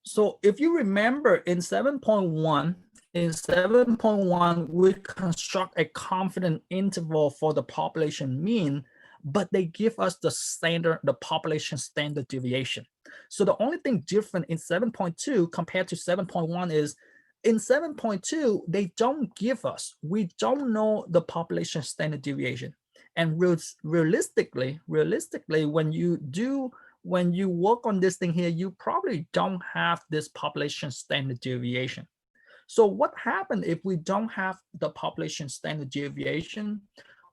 So if you remember in 7.1, we construct a confidence interval for the population mean, but they give us the population standard deviation. So the only thing different in 7.2 compared to 7.1 is in 7.2, they don't give us, we don't know the population standard deviation. And realistically, when you work on this thing here, you probably don't have this population standard deviation. So what happened if we don't have the population standard deviation?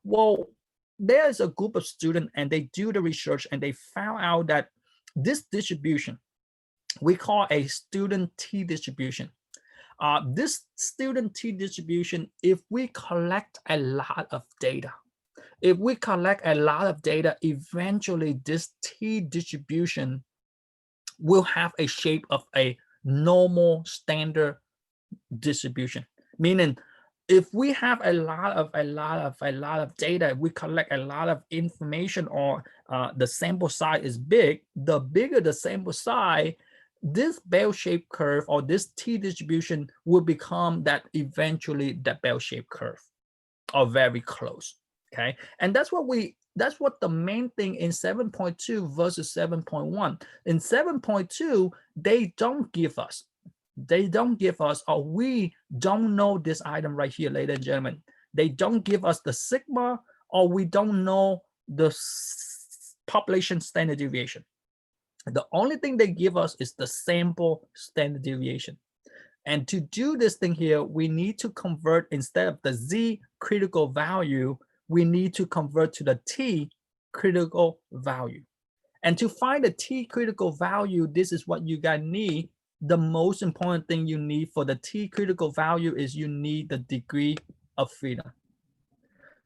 Well, there's a group of students and they do the research and they found out that this distribution, we call a student T distribution. This student T distribution, if we collect a lot of data, eventually this T distribution will have a shape of a normal standard distribution. Meaning, if we have a lot of data, we collect a lot of information, or the sample size is big, the bigger the sample size, this bell-shaped curve or this T distribution will become that eventually that bell-shaped curve, or very close. Okay, and that's what the main thing in 7.2 versus 7.1. In 7.2, they don't give us, or we don't know this item right here, ladies and gentlemen. They don't give us the sigma, or we don't know the population standard deviation. The only thing they give us is the sample standard deviation. And to do this thing here, we need to convert, instead of the Z critical value, we need to convert to the T critical value. And to find the T critical value, this is what you guys need. The most important thing you need for the T critical value is you need the degree of freedom.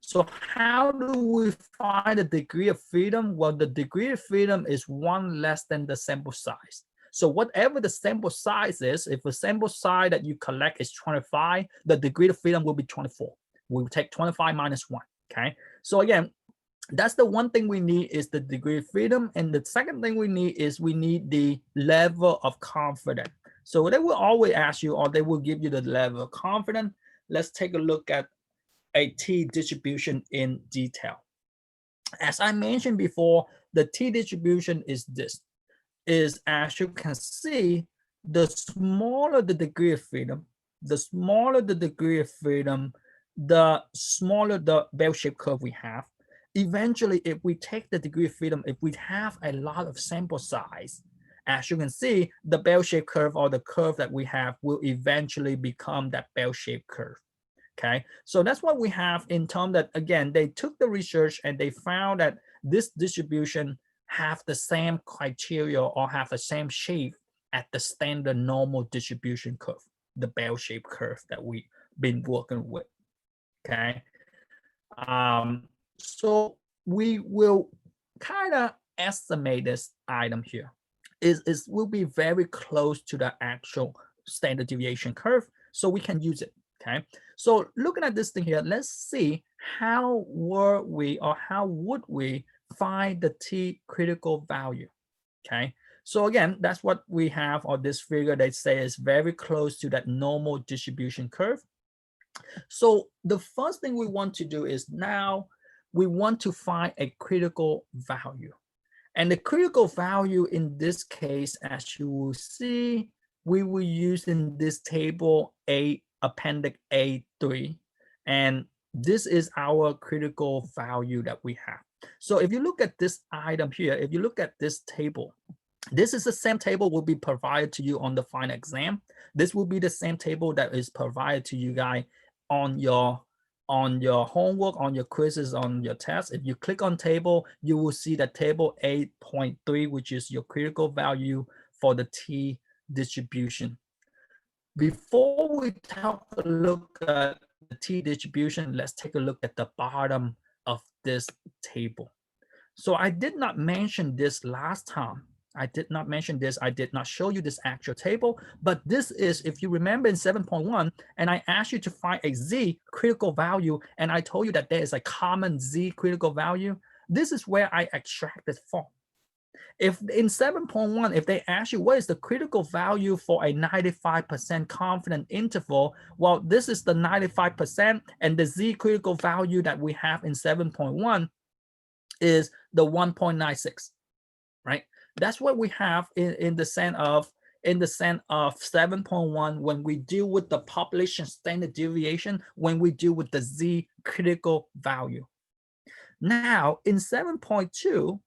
So how do we find the degree of freedom? Well, the degree of freedom is 1 less than the sample size. So whatever the sample size is, if the sample size that you collect is 25, the degree of freedom will be 24. We'll take 25 minus 1. Okay, so again, that's the one thing we need, is the degree of freedom. And the second thing we need is we need the level of confidence. So they will always ask you, or they will give you the level of confidence. Let's take a look at a T distribution in detail. As I mentioned before, the T distribution is this, is as you can see, the smaller the degree of freedom, the smaller the bell-shaped curve we have. Eventually, if we take the degree of freedom, if we have a lot of sample size, as you can see, the bell-shaped curve, or the curve that we have, will eventually become that bell-shaped curve. Okay, so that's what we have in terms that, again, they took the research and they found that this distribution have the same criteria or have the same shape at the standard normal distribution curve, the bell-shaped curve that we've been working with. Okay, so we will kind of estimate this item here. It will be very close to the actual standard deviation curve, so we can use it. Okay, so looking at this thing here, let's see how would we find the T critical value. Okay, so again, that's what we have on this figure. They say is very close to that normal distribution curve. So the first thing we want to do is, now we want to find a critical value. And the critical value in this case, as you will see, we will use in this table appendix A3. And this is our critical value that we have. So if you look at this item here, if you look at this table, this is the same table will be provided to you on the final exam. This will be the same table that is provided to you guys on your homework, on your quizzes, on your tests. If you click on table, you will see that table 8.3, which is your critical value for the T distribution. Before we take a look at the T distribution, let's take a look at the bottom of this table. So I did not mention this last time. I did not mention this. I did not show you this actual table, but this is, if you remember in 7.1, and I asked you to find a Z critical value, and I told you that there is a common Z critical value. This is where I extracted from. If in 7.1, if they ask you what is the critical value for a 95% confident interval, well, this is the 95%, and the Z critical value that we have in 7.1 is the 1.96, right? That's what we have in the sense of 7.1 when we deal with the population standard deviation, when we deal with the Z critical value. Now in 7.2,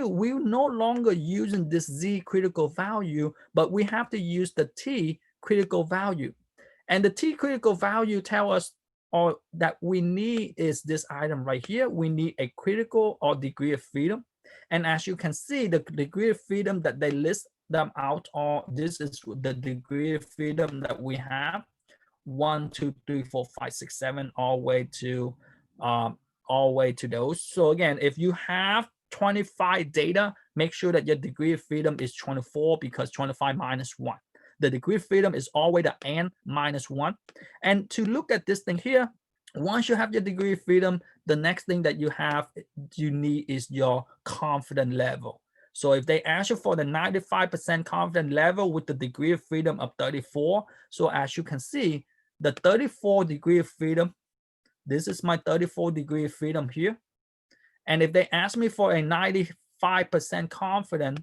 we're no longer using this Z critical value, but we have to use the T critical value. And the T critical value tell us that we need is this item right here. We need a critical or degree of freedom. And as you can see, the degree of freedom that they list them out, or this is the degree of freedom that we have: 1, 2, 3, 4, 5, 6, 7, all the way to those. So again, if you have 25 data, make sure that your degree of freedom is 24, because 25 minus 1. The degree of freedom is always the n minus 1. And to look at this thing here, once you have your degree of freedom, the next thing that you need is your confidence level. So if they ask you for the 95% confidence level with the degree of freedom of 34, so as you can see, the 34 degree of freedom, this is my 34 degree of freedom here. And if they ask me for a 95% confidence,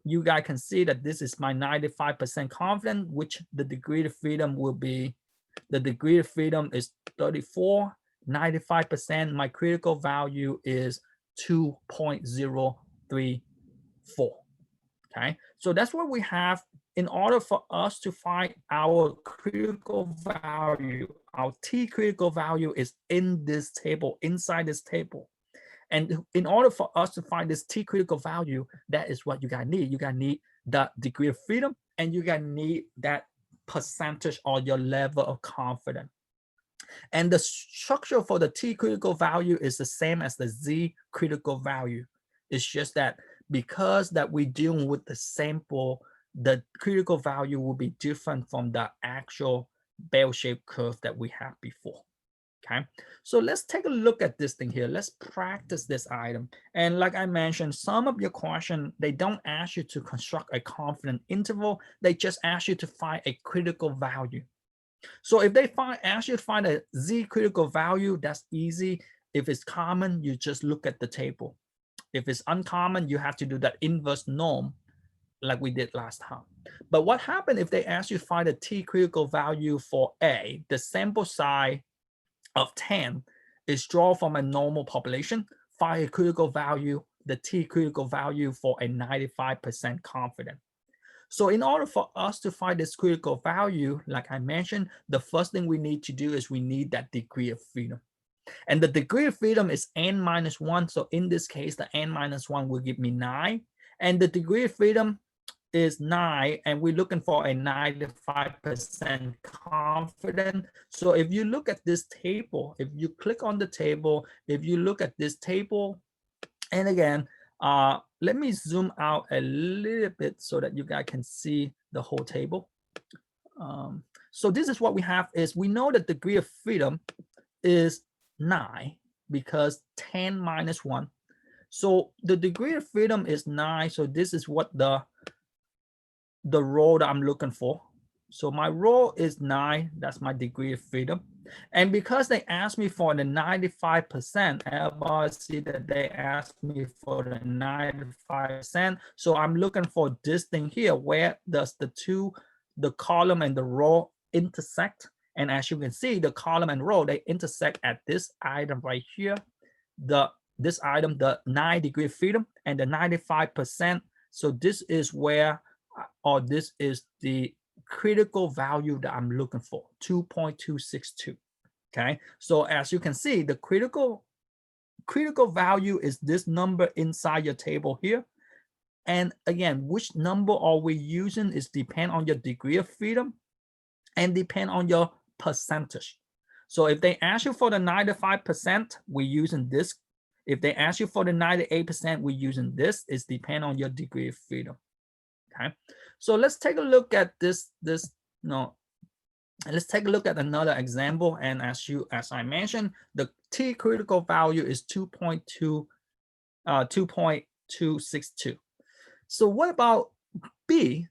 you guys can see that this is my 95% confidence, which the degree of freedom will be, the degree of freedom is 34, 95%, my critical value is 2.034. Okay, so that's what we have. In order for us to find our critical value, our T critical value is in this table, inside this table. And in order for us to find this T critical value, that is what you guys need. You guys need the degree of freedom, and you guys need that percentage or your level of confidence. And the structure for the T critical value is the same as the Z critical value. It's just that because that we're dealing with the sample, the critical value will be different from the actual bell-shaped curve that we had before. Okay, so let's take a look at this thing here. Let's practice this item. And like I mentioned, some of your questions, they don't ask you to construct a confidence interval. They just ask you to find a critical value. So if they ask you to find a Z critical value, that's easy. If it's common, you just look at the table. If it's uncommon, you have to do that inverse norm like we did last time. But what happens if they ask you to find a T critical value for A? The sample size of 10 is drawn from a normal population. Find a critical value, the T critical value for a 95% confidence. So in order for us to find this critical value, like I mentioned, the first thing we need to do is we need that degree of freedom. And the degree of freedom is n minus 1. So in this case, the n minus 1 will give me 9. And the degree of freedom is 9, and we're looking for a 95% confidence. So if you look at this table, if you click on the table, if you look at this table, and again, let me zoom out a little bit so that you guys can see the whole table. So this is what we have is we know that the degree of freedom is 9 because 10 minus 1. So the degree of freedom is 9. So this is what the row that I'm looking for. So my row is 9. That's my degree of freedom. And because they asked me for the 95%, everybody see that they asked me for the 95%. So I'm looking for this thing here. Where does the column and the row intersect? And as you can see, the column and row, they intersect at this item right here. This item, the 9 degree of freedom and the 95%. So this is where, or this is the critical value that I'm looking for, 2.262. Okay, so as you can see, the critical value is this number inside your table here. And again, which number are we using is depend on your degree of freedom and depend on your percentage. So if they ask you for the 95%, we're using this. If they ask you for the 98%, we're using this. It's depend on your degree of freedom. Okay, so let's take a look at let's take a look at another example. And as I mentioned, the T critical value is 2.2 262. So what about B?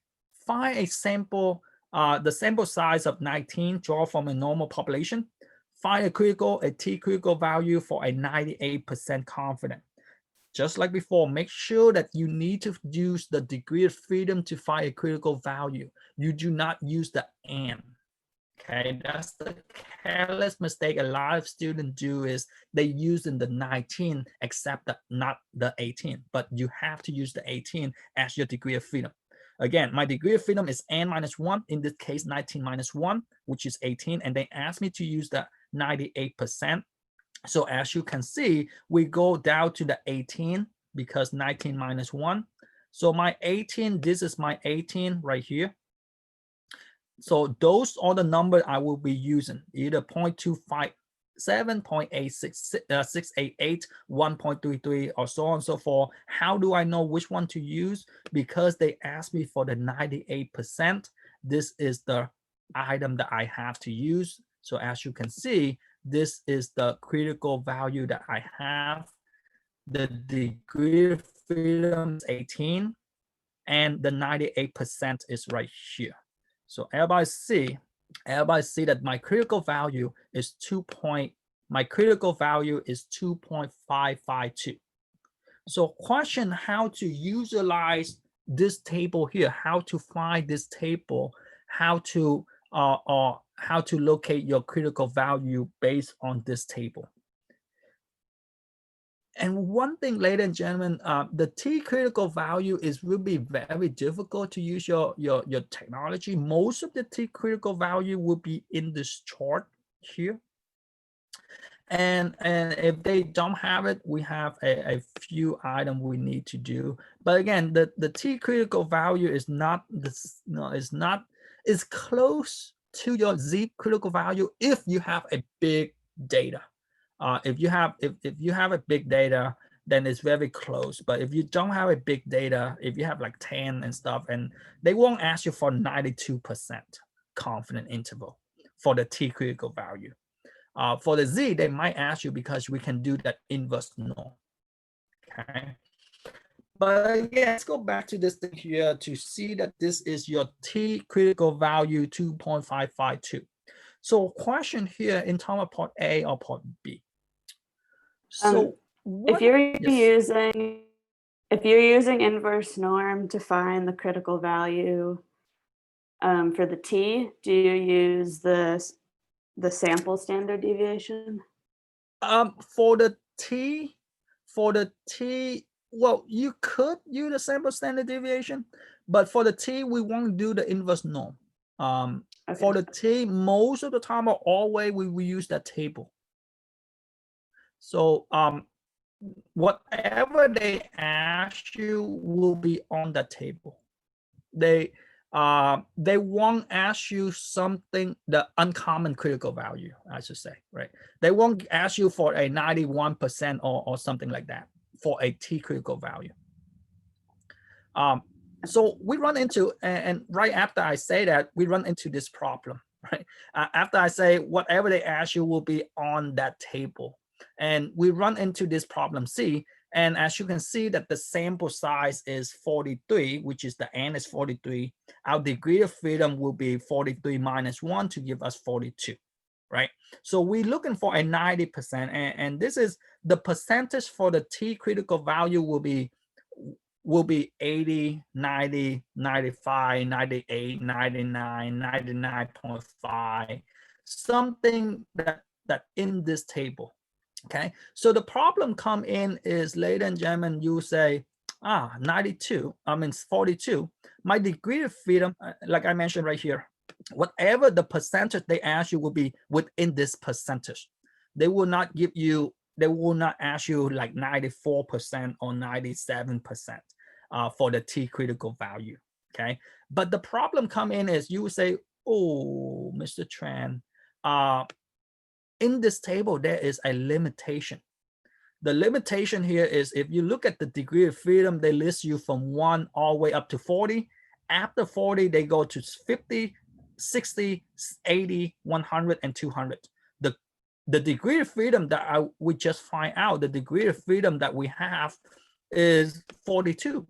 Find a sample, the sample size of 19, draw from a normal population. Find a t-critical value for a 98% confident. Just like before, make sure that you need to use the degree of freedom to find a critical value. You do not use the and. Okay, that's the careless mistake a lot of students do, is they use in the 19 except not the 18, but you have to use the 18 as your degree of freedom. Again, my degree of freedom is n minus 1, in this case 19 minus 1, which is 18, and they asked me to use the 98%. So as you can see, we go down to the 18 because 19 minus 1. So my 18, this is my 18 right here. So those are the numbers I will be using, either 0.257, 0.86688, 1.33, or so on and so forth. How do I know which one to use? Because they asked me for the 98%. This is the item that I have to use. So as you can see, this is the critical value that I have. The degree of freedom is 18, and the 98% is right here. So everybody see that my critical value is 2.552. So question, how to utilize this table here, how to find this table, how to locate your critical value based on this table. And one thing, ladies and gentlemen, the T critical value will be very difficult to use your technology. Most of the T critical value will be in this chart here. And if they don't have it, we have a few items we need to do. But again, the T critical value is not this, it's close to your Z critical value if you have a big data. If you have a big data, then it's very close. But if you don't have a big data, if you have like 10 and stuff, and they won't ask you for 92% confident interval for the T critical value. For the Z, they might ask you because we can do that inverse norm. Okay. But again, let's go back to this thing here to see that this is your T critical value 2.552. So question here in terms of part A or part B. So if you're using inverse norm to find the critical value for the T, do you use the sample standard deviation? For the T, well, you could use the sample standard deviation, but for the T, we won't do the inverse norm. Okay. For the T, most of the time or always we use that table. So whatever they ask you will be on that table. They won't ask you something, the uncommon critical value, I should say, right? They won't ask you for a 91% or something like that for a T critical value. So we run into, and right after I say that, we run into this problem, right? After I say whatever they ask you will be on that table. And we run into this problem C, and as you can see that the sample size is 43, which is the N is 43. Our degree of freedom will be 43 minus 1 to give us 42, right? So we're looking for a 90%, and this is the percentage for the T critical value will be 80, 90, 95, 98, 99, 99.5, something that in this table. Okay, so the problem come in is, ladies and gentlemen, you say, 92, 42. My degree of freedom, like I mentioned right here, whatever the percentage they ask you will be within this percentage. They will not give you, they will not ask you like 94% or 97% for the T critical value. Okay, but the problem come in is you say, oh, Mr. Tran, in this table, there is a limitation. The limitation here is if you look at the degree of freedom, they list you from 1 all the way up to 40. After 40, they go to 50, 60, 80, 100, and 200. The degree of freedom that we just find out, the degree of freedom that we have is 42.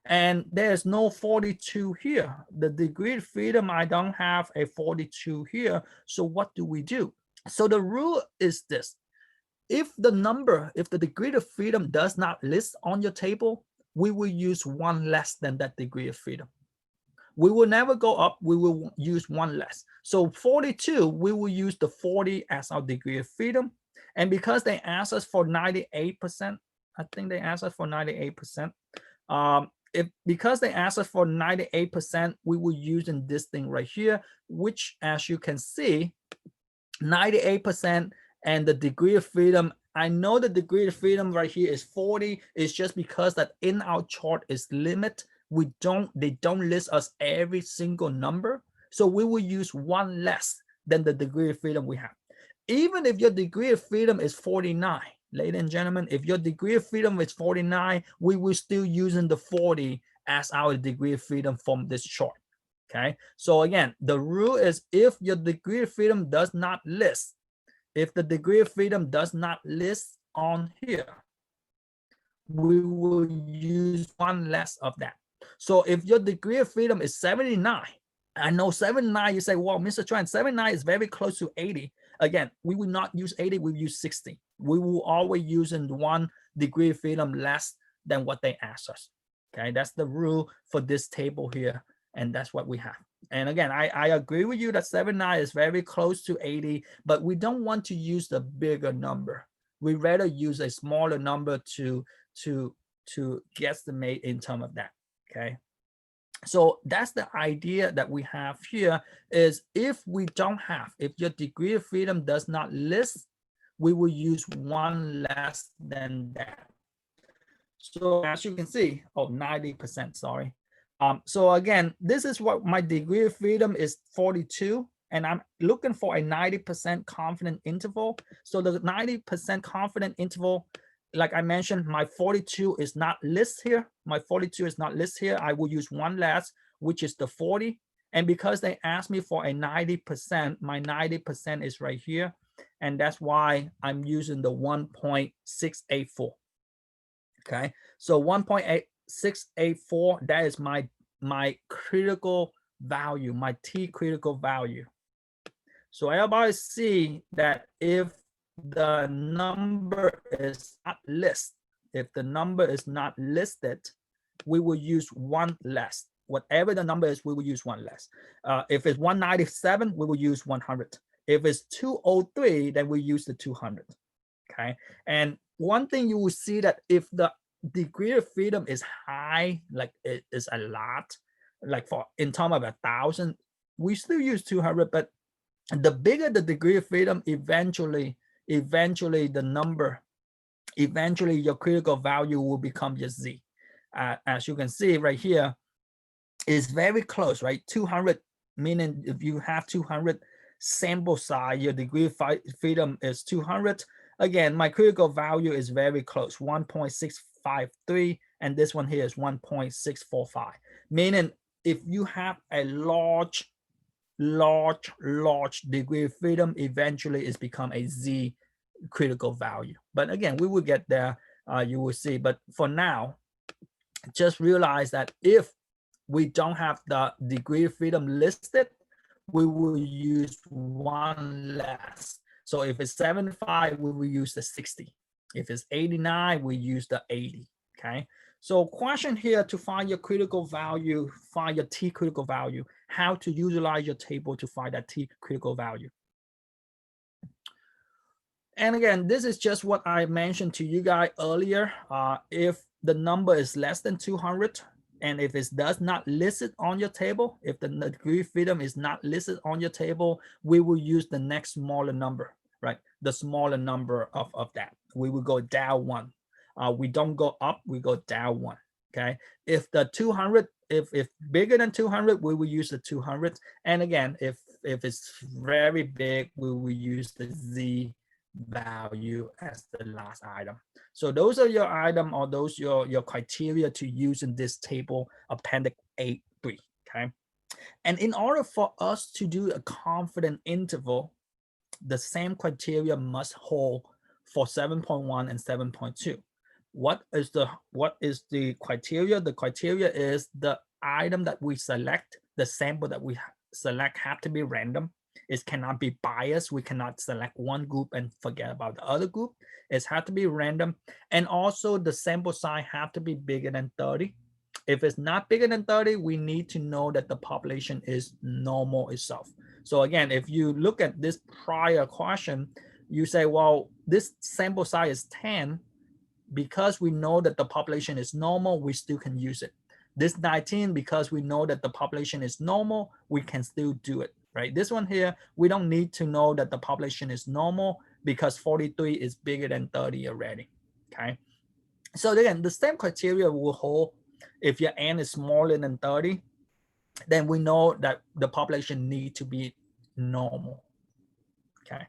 And there's no 42 here. The degree of freedom, I don't have a 42 here. So what do we do? So the rule is this. If the degree of freedom does not list on your table, we will use one less than that degree of freedom. We will never go up, we will use one less. So 42, we will use the 40 as our degree of freedom. And because they asked us for 98%, I think they asked us for 98%. Because they asked us for 98%, we will use in this thing right here, which as you can see, 98% and the degree of freedom. I know the degree of freedom right here is 40. It's just because that in our chart is limit. They don't list us every single number. So we will use one less than the degree of freedom we have. Even if your degree of freedom is 49, ladies and gentlemen, if your degree of freedom is 49, we will still using the 40 as our degree of freedom from this chart. Okay, so again, the rule is if your degree of freedom does not list, if the degree of freedom does not list on here, we will use one less of that. So if your degree of freedom is 79, I know 79, you say, well, Mr. Tran, 79 is very close to 80. Again, we will not use 80, we will use 60. We will always use in one degree of freedom less than what they ask us. Okay, that's the rule for this table here. And that's what we have. And again, I agree with you that 79 is very close to 80, but we don't want to use the bigger number. We rather use a smaller number to guesstimate in terms of that. Okay. So that's the idea that we have here is if your degree of freedom does not list, we will use one less than that. So as you can see, 90%, sorry. So again, this is what my degree of freedom is 42, and I'm looking for a 90% confident interval. So the 90% confident interval, like I mentioned, my 42 is not list here. My 42 is not list here. I will use one less, which is the 40. And because they asked me for a 90%, my 90% is right here. And that's why I'm using the 1.684. Okay, so 1.684, that is my critical value, my T critical value. So everybody see that if the number is not listed, we will use one less. Whatever the number is, we will use one less. If it's 197, we will use 100. If it's 203, then we use the 200. Okay, and one thing you will see that if the degree of freedom is high, like it is a lot, like for in terms of 1,000, we still use 200. But the bigger the degree of freedom, eventually the number, eventually your critical value will become your Z. As you can see right here, is very close, right? 200, meaning if you have 200 sample size, your degree of freedom is 200. Again, my critical value is very close, 1.653, and this one here is 1.645. Meaning if you have a large degree of freedom, eventually it's become a Z critical value. But again, we will get there, you will see. But for now, just realize that if we don't have the degree of freedom listed, we will use one less. So if it's 75, we will use the 60. If it's 89, we use the 80. Okay. So question here to find your critical value, find your T critical value, how to utilize your table to find that T critical value. And again, this is just what I mentioned to you guys earlier. If the number is less than 200, and if it does not listed on your table, if the degree of freedom is not listed on your table, we will use the next smaller number, right? The smaller number of that. We will go down one. We don't go up, we go down one, okay? If the 200, if bigger than 200, we will use the 200. And again, if it's very big, we will use the Z value as the last item. So those are your item, or those your criteria to use in this table, appendix A3. Okay. And in order for us to do a confident interval, the same criteria must hold for 7.1 and 7.2. what is the criteria? The criteria is the item that we select, the sample that we select have to be random. It cannot be biased. We cannot select one group and forget about the other group. It has to be random. And also the sample size have to be bigger than 30. If it's not bigger than 30, we need to know that the population is normal itself. So again, if you look at this prior question, you say, well, this sample size is 10. Because we know that the population is normal, we still can use it. This 19, because we know that the population is normal, we can still do it, right? This one here, we don't need to know that the population is normal because 43 is bigger than 30 already, okay? So again, the same criteria will hold. If your n is smaller than 30, then we know that the population need to be normal, okay?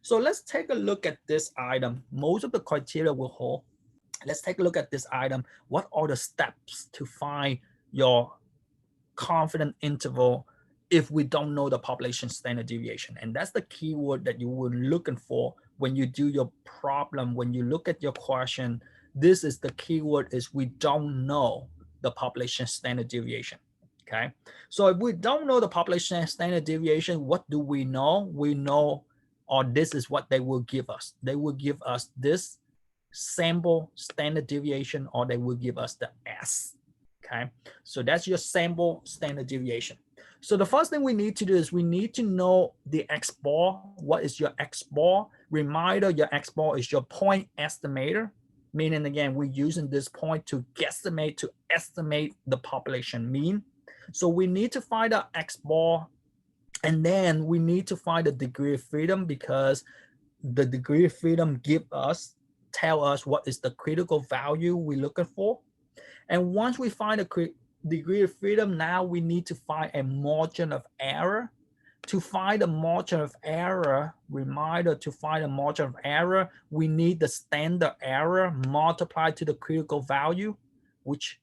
So let's take a look at this item. Most of the criteria will hold. Let's take a look at this item. What are the steps to find your confidence interval if we don't know the population standard deviation? And that's the keyword that you were looking for when you do your problem, when you look at your question. This is the keyword, is we don't know the population standard deviation. Okay, so if we don't know the population standard deviation, what do we know? We know, or this is what they will give us. They will give us this sample standard deviation, or they will give us the S. Okay, so that's your sample standard deviation. So the first thing we need to do is we need to know the X bar. What is your X bar? Reminder, your X bar is your point estimator, meaning again, we're using this point to guesstimate, to estimate the population mean. So we need to find the X bar, and then we need to find the degree of freedom, because the degree of freedom tell us what is the critical value we're looking for. And once we find a degree of freedom, now we need to find a margin of error. To find a margin of error, reminder, to find a margin of error, we need the standard error multiplied to the critical value, which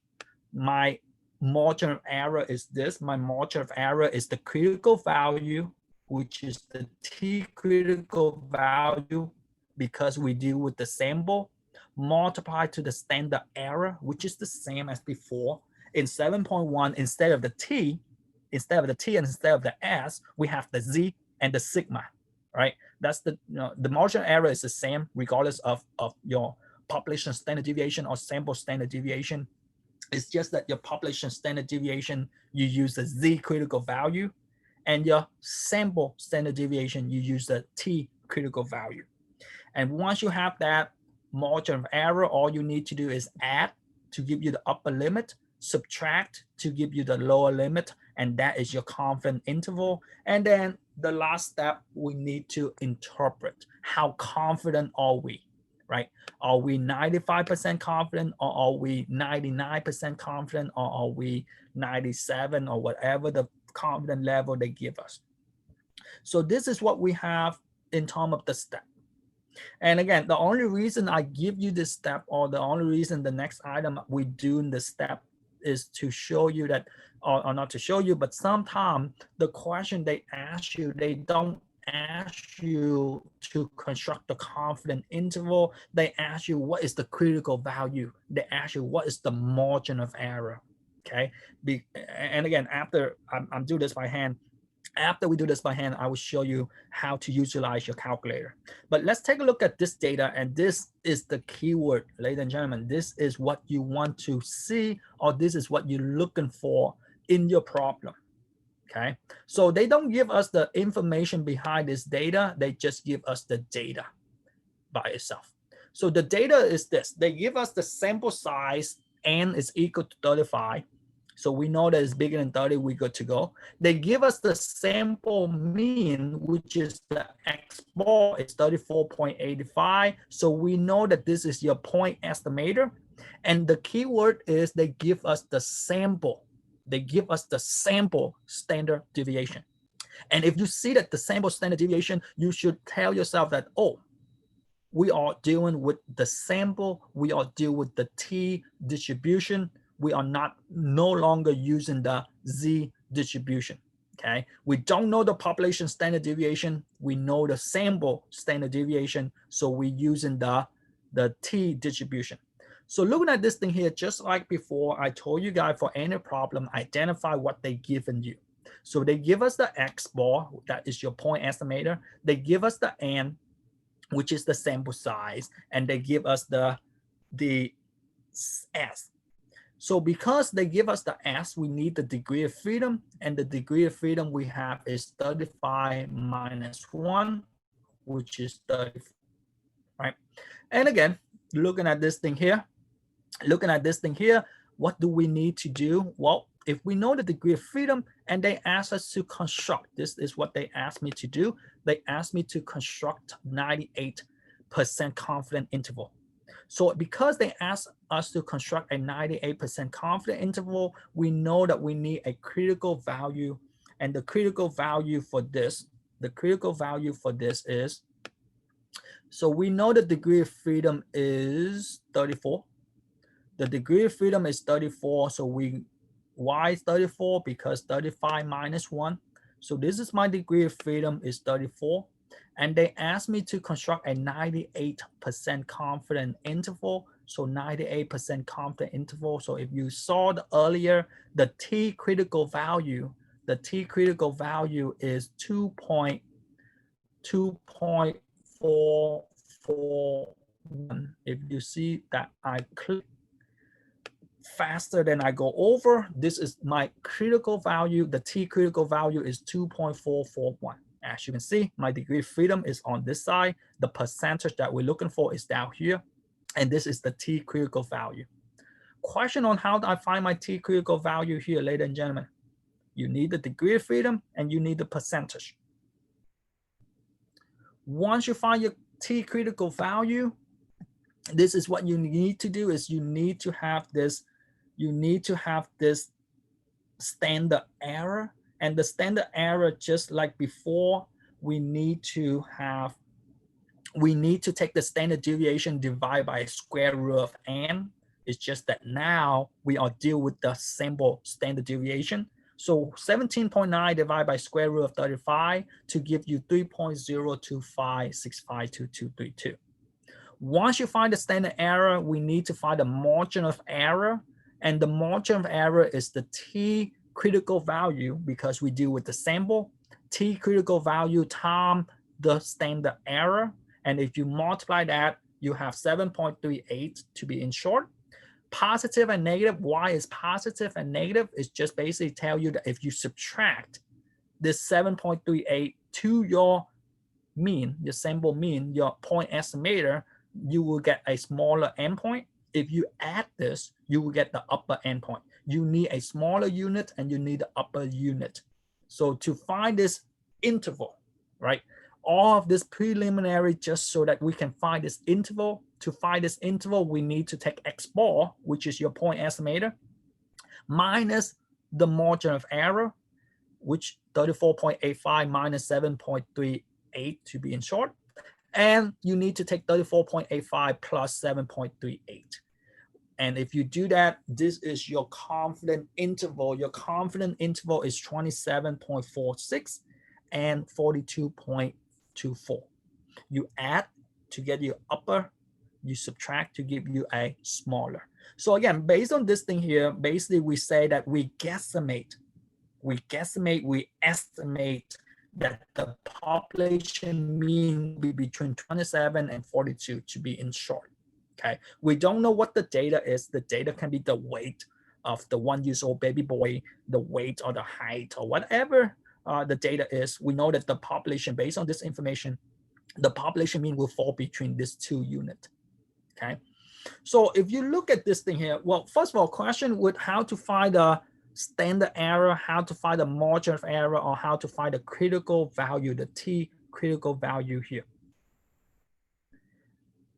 my margin of error is this. My margin of error is the critical value, which is the T critical value, because we deal with the sample, multiplied to the standard error, which is the same as before. In 7.1, instead of the T and instead of the S, we have the Z and the sigma, right? That's the, the margin of error is the same regardless of your population standard deviation or sample standard deviation. It's just that your population standard deviation, you use the Z critical value, and your sample standard deviation, you use the T critical value. And once you have that margin of error, all you need to do is add to give you the upper limit, subtract to give you the lower limit, and that is your confidence interval. And then the last step, we need to interpret how confident are we, right? Are we 95% confident, or are we 99% confident, or are we 97, or whatever the confidence level they give us? So this is what we have in terms of the step. And again, the only reason I give you this step, or the only reason the next item we do in the step, is to show you that, or not to show you, but sometimes the question they ask you, they don't ask you to construct the confidence interval. They ask you what is the critical value. They ask you what is the margin of error. Okay. And again, after I'm doing this by hand, after we do this by hand, I will show you how to utilize your calculator. But let's take a look at this data, and this is the keyword, ladies and gentlemen. This is what you want to see, or this is what you're looking for in your problem. Okay, so they don't give us the information behind this data, they just give us the data by itself. So the data is this. They give us the sample size, n is equal to 35. So we know that it's bigger than 30, we're good to go. They give us the sample mean, which is the X bar is 34.85. So we know that this is your point estimator. And the keyword is they give us the sample. They give us the sample standard deviation. And if you see that the sample standard deviation, you should tell yourself that, oh, we are dealing with the sample, we are dealing with the T distribution. We are no longer using the Z distribution. Okay, we don't know the population standard deviation, we know the sample standard deviation, so we're using the T distribution. So looking at this thing here, just like before, I told you guys for any problem, identify what they given you. So they give us the X bar, that is your point estimator. They give us the N, which is the sample size, and they give us the S. So because they give us the S, we need the degree of freedom, and the degree of freedom we have is 35 minus 1, which is 34, right? And again, looking at this thing here, what do we need to do? Well, if we know the degree of freedom and they ask us to construct, this is what they asked me to do. They asked me to construct 98% confident interval. So because they asked us to construct a 98% confident interval, we know that we need a critical value, and the critical value for this is, so we know the degree of freedom is 34. The degree of freedom is 34. So why is 34? Because 35 minus 1. So this is my degree of freedom is 34. And they asked me to construct a 98% confident interval. So 98% confident interval. So if you saw earlier, the T critical value is 2.441. If you see that I click faster than I go over, this is my critical value. The T critical value is 2.441. As you can see, my degree of freedom is on this side. The percentage that we're looking for is down here. And this is the T critical value. Question on how do I find my T critical value here, ladies and gentlemen? You need the degree of freedom and you need the percentage. Once you find your T critical value, this is what you need to do is you need to have this standard error. And the standard error, just like before, we need to take the standard deviation divided by square root of n. It's just that now we are deal with the sample standard deviation. So 17.9 divided by square root of 35 to give you 3.025652232. Once you find the standard error, we need to find the margin of error. And the margin of error is the T critical value, because we deal with the sample, T critical value times the standard error. And if you multiply that, you have 7.38 to be in short. Positive and negative, why is positive and negative? It's just basically tell you that if you subtract this 7.38 to your mean, your sample mean, your point estimator, you will get a smaller endpoint. If you add this, you will get the upper endpoint. You need a smaller unit and you need the upper unit. So to find this interval, right? All of this preliminary just so that we can find this interval. To find this interval, we need to take X bar, which is your point estimator, minus the margin of error, which 34.85 minus 7.38 to be in short. And you need to take 34.85 plus 7.38. And if you do that, this is your confident interval. Your confident interval is 27.46 and 42.24. You add to get your upper, you subtract to give you a smaller. So again, based on this thing here, basically we say that we estimate that the population mean will be between 27 and 42 to be in short. Okay, we don't know what the data is. The data can be the weight of the 1-year-old baby boy, the weight or the height or whatever the data is. We know that the population, based on this information, the population mean will fall between these two units. Okay, so if you look at this thing here, well, first of all, question would how to find the standard error, how to find the margin of error, or how to find the critical value, the T critical value here.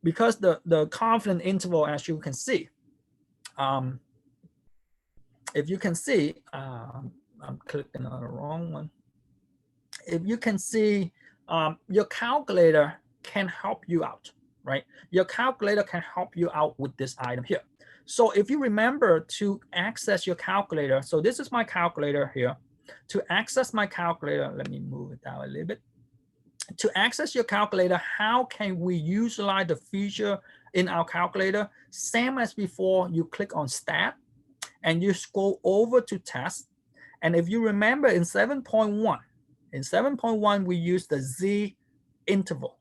Because the confident interval, as you can see, if you can see, I'm clicking on the wrong one. If you can see, your calculator can help you out, right? Your calculator can help you out with this item here. So if you remember to access your calculator, so this is my calculator here. To access my calculator, let me move it down a little bit. To access your calculator, how can we utilize the feature in our calculator, same as before, you click on stat and you scroll over to test. And if you remember in 7.1, we use the Z interval.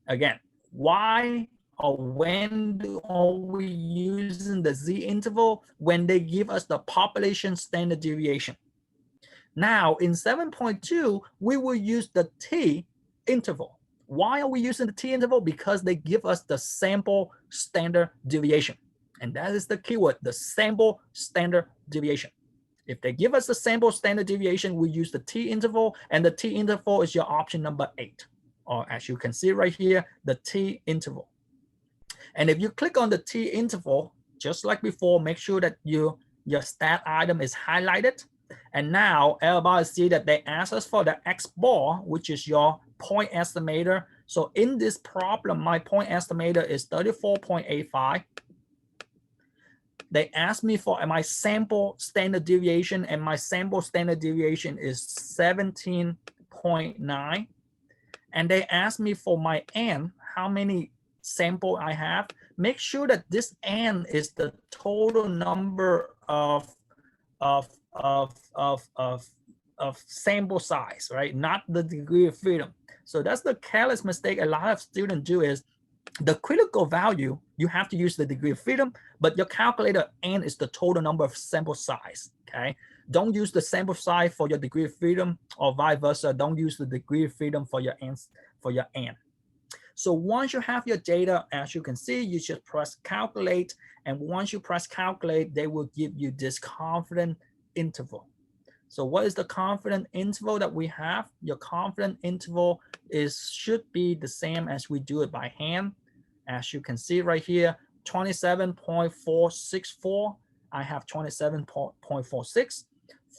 Again, why or when are we using the Z interval? When they give us the population standard deviation. Now in 7.2, we will use the T interval. Why are we using the T interval? Because they give us the sample standard deviation. And that is the keyword, the sample standard deviation. If they give us the sample standard deviation, we use the T interval, and the T interval is your option number 8. Or as you can see right here, the T interval. And if you click on the T interval, just like before, make sure that your stat item is highlighted. And now everybody see that they ask us for the X bar, which is your point estimator. So in this problem, my point estimator is 34.85. They asked me for my sample standard deviation, and my sample standard deviation is 17.9. And they asked me for my N, how many sample I have. Make sure that this N is the total number of sample size, right? Not the degree of freedom. So that's the careless mistake a lot of students do, is the critical value, you have to use the degree of freedom, but your calculator N is the total number of sample size, okay? Don't use the sample size for your degree of freedom, or vice versa. Don't use the degree of freedom for your N. So once you have your data, as you can see, you just press calculate. And once you press calculate, they will give you this confidence interval. So what is the confidence interval that we have? Your confidence interval should be the same as we do it by hand. As you can see right here, 27.464. I have 27.46.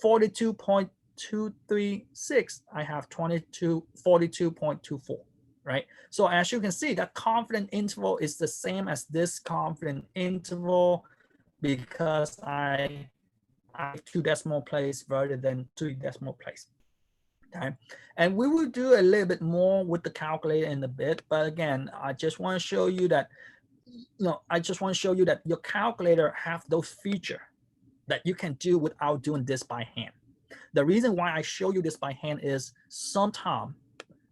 42.236. I have 42.24. Right? So as you can see, that confidence interval is the same as this confidence interval, because I 2 decimal place rather than 3 decimal place. Okay, and we will do a little bit more with the calculator in a bit, but again, I just want to show you that, your calculator have those features that you can do without doing this by hand. The reason why I show you this by hand is sometimes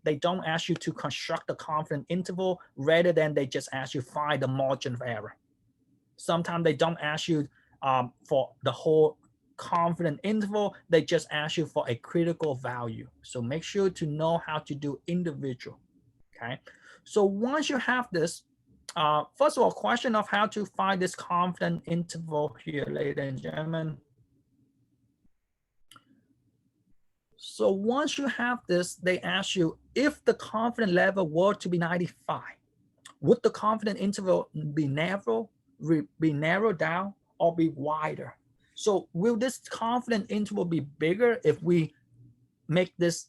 they don't ask you to construct the confidence interval, rather than they just ask you find the margin of error. Sometimes they don't ask you for the whole confidence interval, they just ask you for a critical value. So make sure to know how to do individual. Okay, so once you have this, first of all, question of how to find this confidence interval here, ladies and gentlemen. So once you have this, they ask you, if the confidence level were to be 95, would the confidence interval be narrowed down, or be wider? So will this confidence interval be bigger if we make this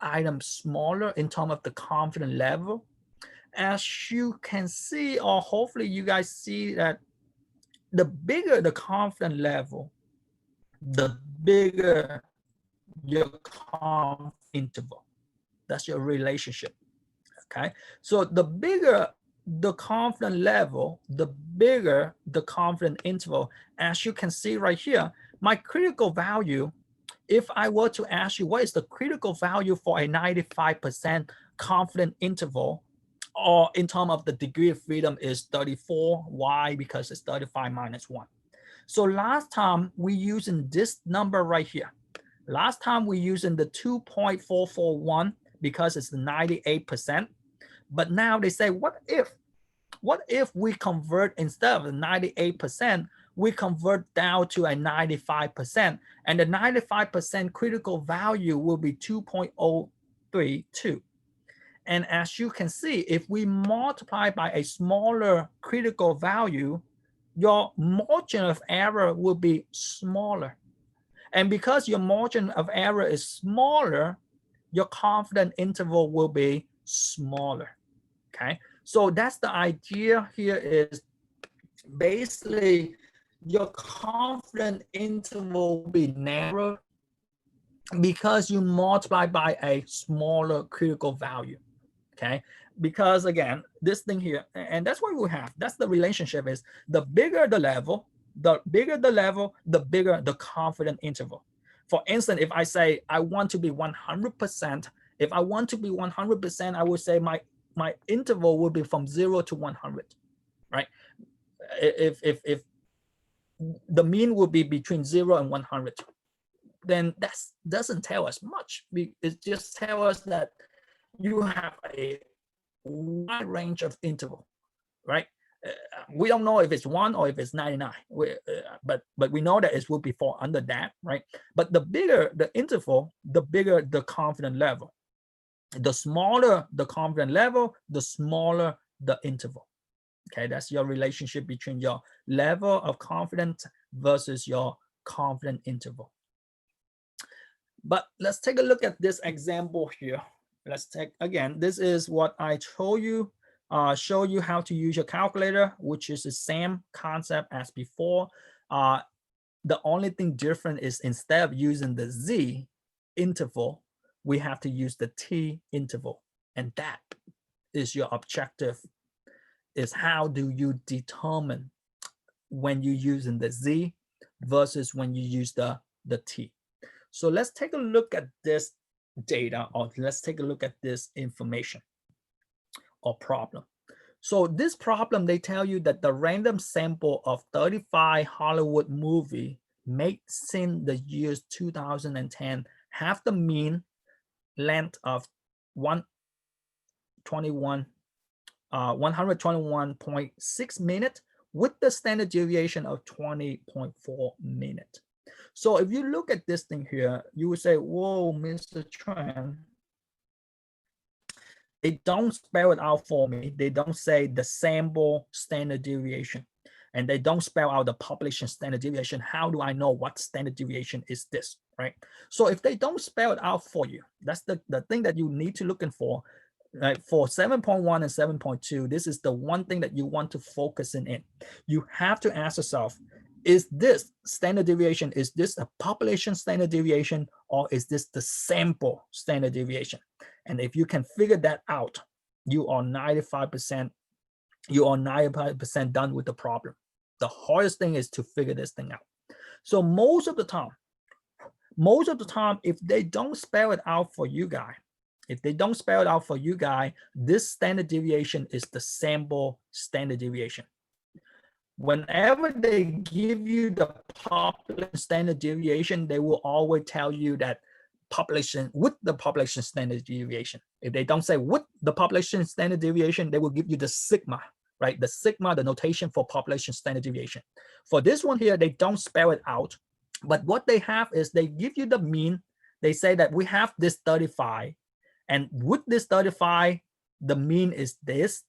item smaller in terms of the confidence level? As you can see, or hopefully you guys see, that the bigger the confidence level, the bigger your confidence interval. That's your relationship. Okay, so the bigger the confidence level, the bigger the confidence interval. As you can see right here, my critical value, if I were to ask you what is the critical value for a 95% confidence interval, or in terms of the degree of freedom, is 34. Why? Because it's 35 minus 1. So last time we using this number right here. Last time we using the 2.441 because it's the 98%. But now they say, what if we convert, instead of the 98%, we convert down to a 95%, and the 95% critical value will be 2.032. And as you can see, if we multiply by a smaller critical value, your margin of error will be smaller. And because your margin of error is smaller, your confidence interval will be smaller. Okay, so that's the idea here, is basically your confidence interval will be narrow because you multiply by a smaller critical value. okay? Because again, this thing here, and that's what we have. That's the relationship is the bigger the level, the bigger the confidence interval. For instance, if I say I want to be 100%, if I want to be 100%, I would say my interval would be from 0 to 100, right? If the mean would be between 0 and 100, then that doesn't tell us much. It just tells us that you have a wide range of interval, right? We don't know if it's 1 or if it's 99, but we know that it will be fall under that, right? But the bigger the interval, the bigger the confidence level. The smaller the confidence level, the smaller the interval. Okay, that's your relationship between your level of confidence versus your confidence interval. But let's take a look at this example here. Let's take, again, this is what I told you, show you how to use your calculator, which is the same concept as before. The only thing different is instead of using the Z interval, we have to use the T interval. And that is your objective, is how do you determine when you're using the Z versus when you use the T. So let's take a look at this data, or let's take a look at this information or problem. So this problem, they tell you that the random sample of 35 Hollywood movie made since the years 2010 have the mean length of 121.6 minutes with the standard deviation of 20.4 minutes. So if you look at this thing here, you would say, whoa, Mr. Tran, they don't spell it out for me. They don't say the sample standard deviation, and they don't spell out the population standard deviation. How do I know what standard deviation is this, right? So if they don't spell it out for you, that's the thing that you need to look in for. Right, for 7.1 and 7.2, this is the one thing that you want to focus in. You have to ask yourself, is this standard deviation, is this a population standard deviation, or is this the sample standard deviation? And if you can figure that out, you are 95% done with the problem. The hardest thing is to figure this thing out. So most of the time, if they don't spell it out for you guys, this standard deviation is the sample standard deviation. Whenever they give you the population standard deviation, they will always tell you that population with the population standard deviation. If they don't say with the population standard deviation, they will give you the sigma, right? The sigma, the notation for population standard deviation. For this one here, they don't spell it out, but what they have is they give you the mean. They say that we have this 35, and with this 35, the mean is this.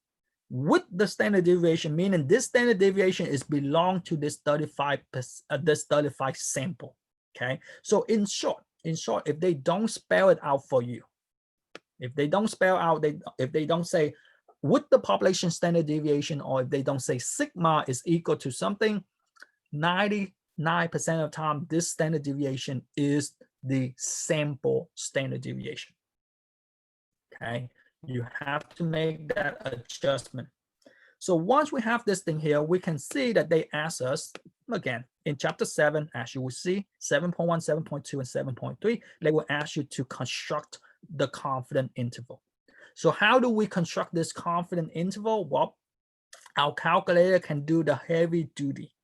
With the standard deviation, meaning this standard deviation is belong to this 35 sample. Okay, so in short, if they don't spell it out for you, if they don't spell out, if they don't say with the population standard deviation, or if they don't say sigma is equal to something, 99% of the time, this standard deviation is the sample standard deviation. Okay, you have to make that adjustment. So once we have this thing here, we can see that they ask us, again, in chapter 7, as you will see, 7.1, 7.2, and 7.3, they will ask you to construct the confidence interval. So how do we construct this confidence interval? Well, our calculator can do the heavy duty,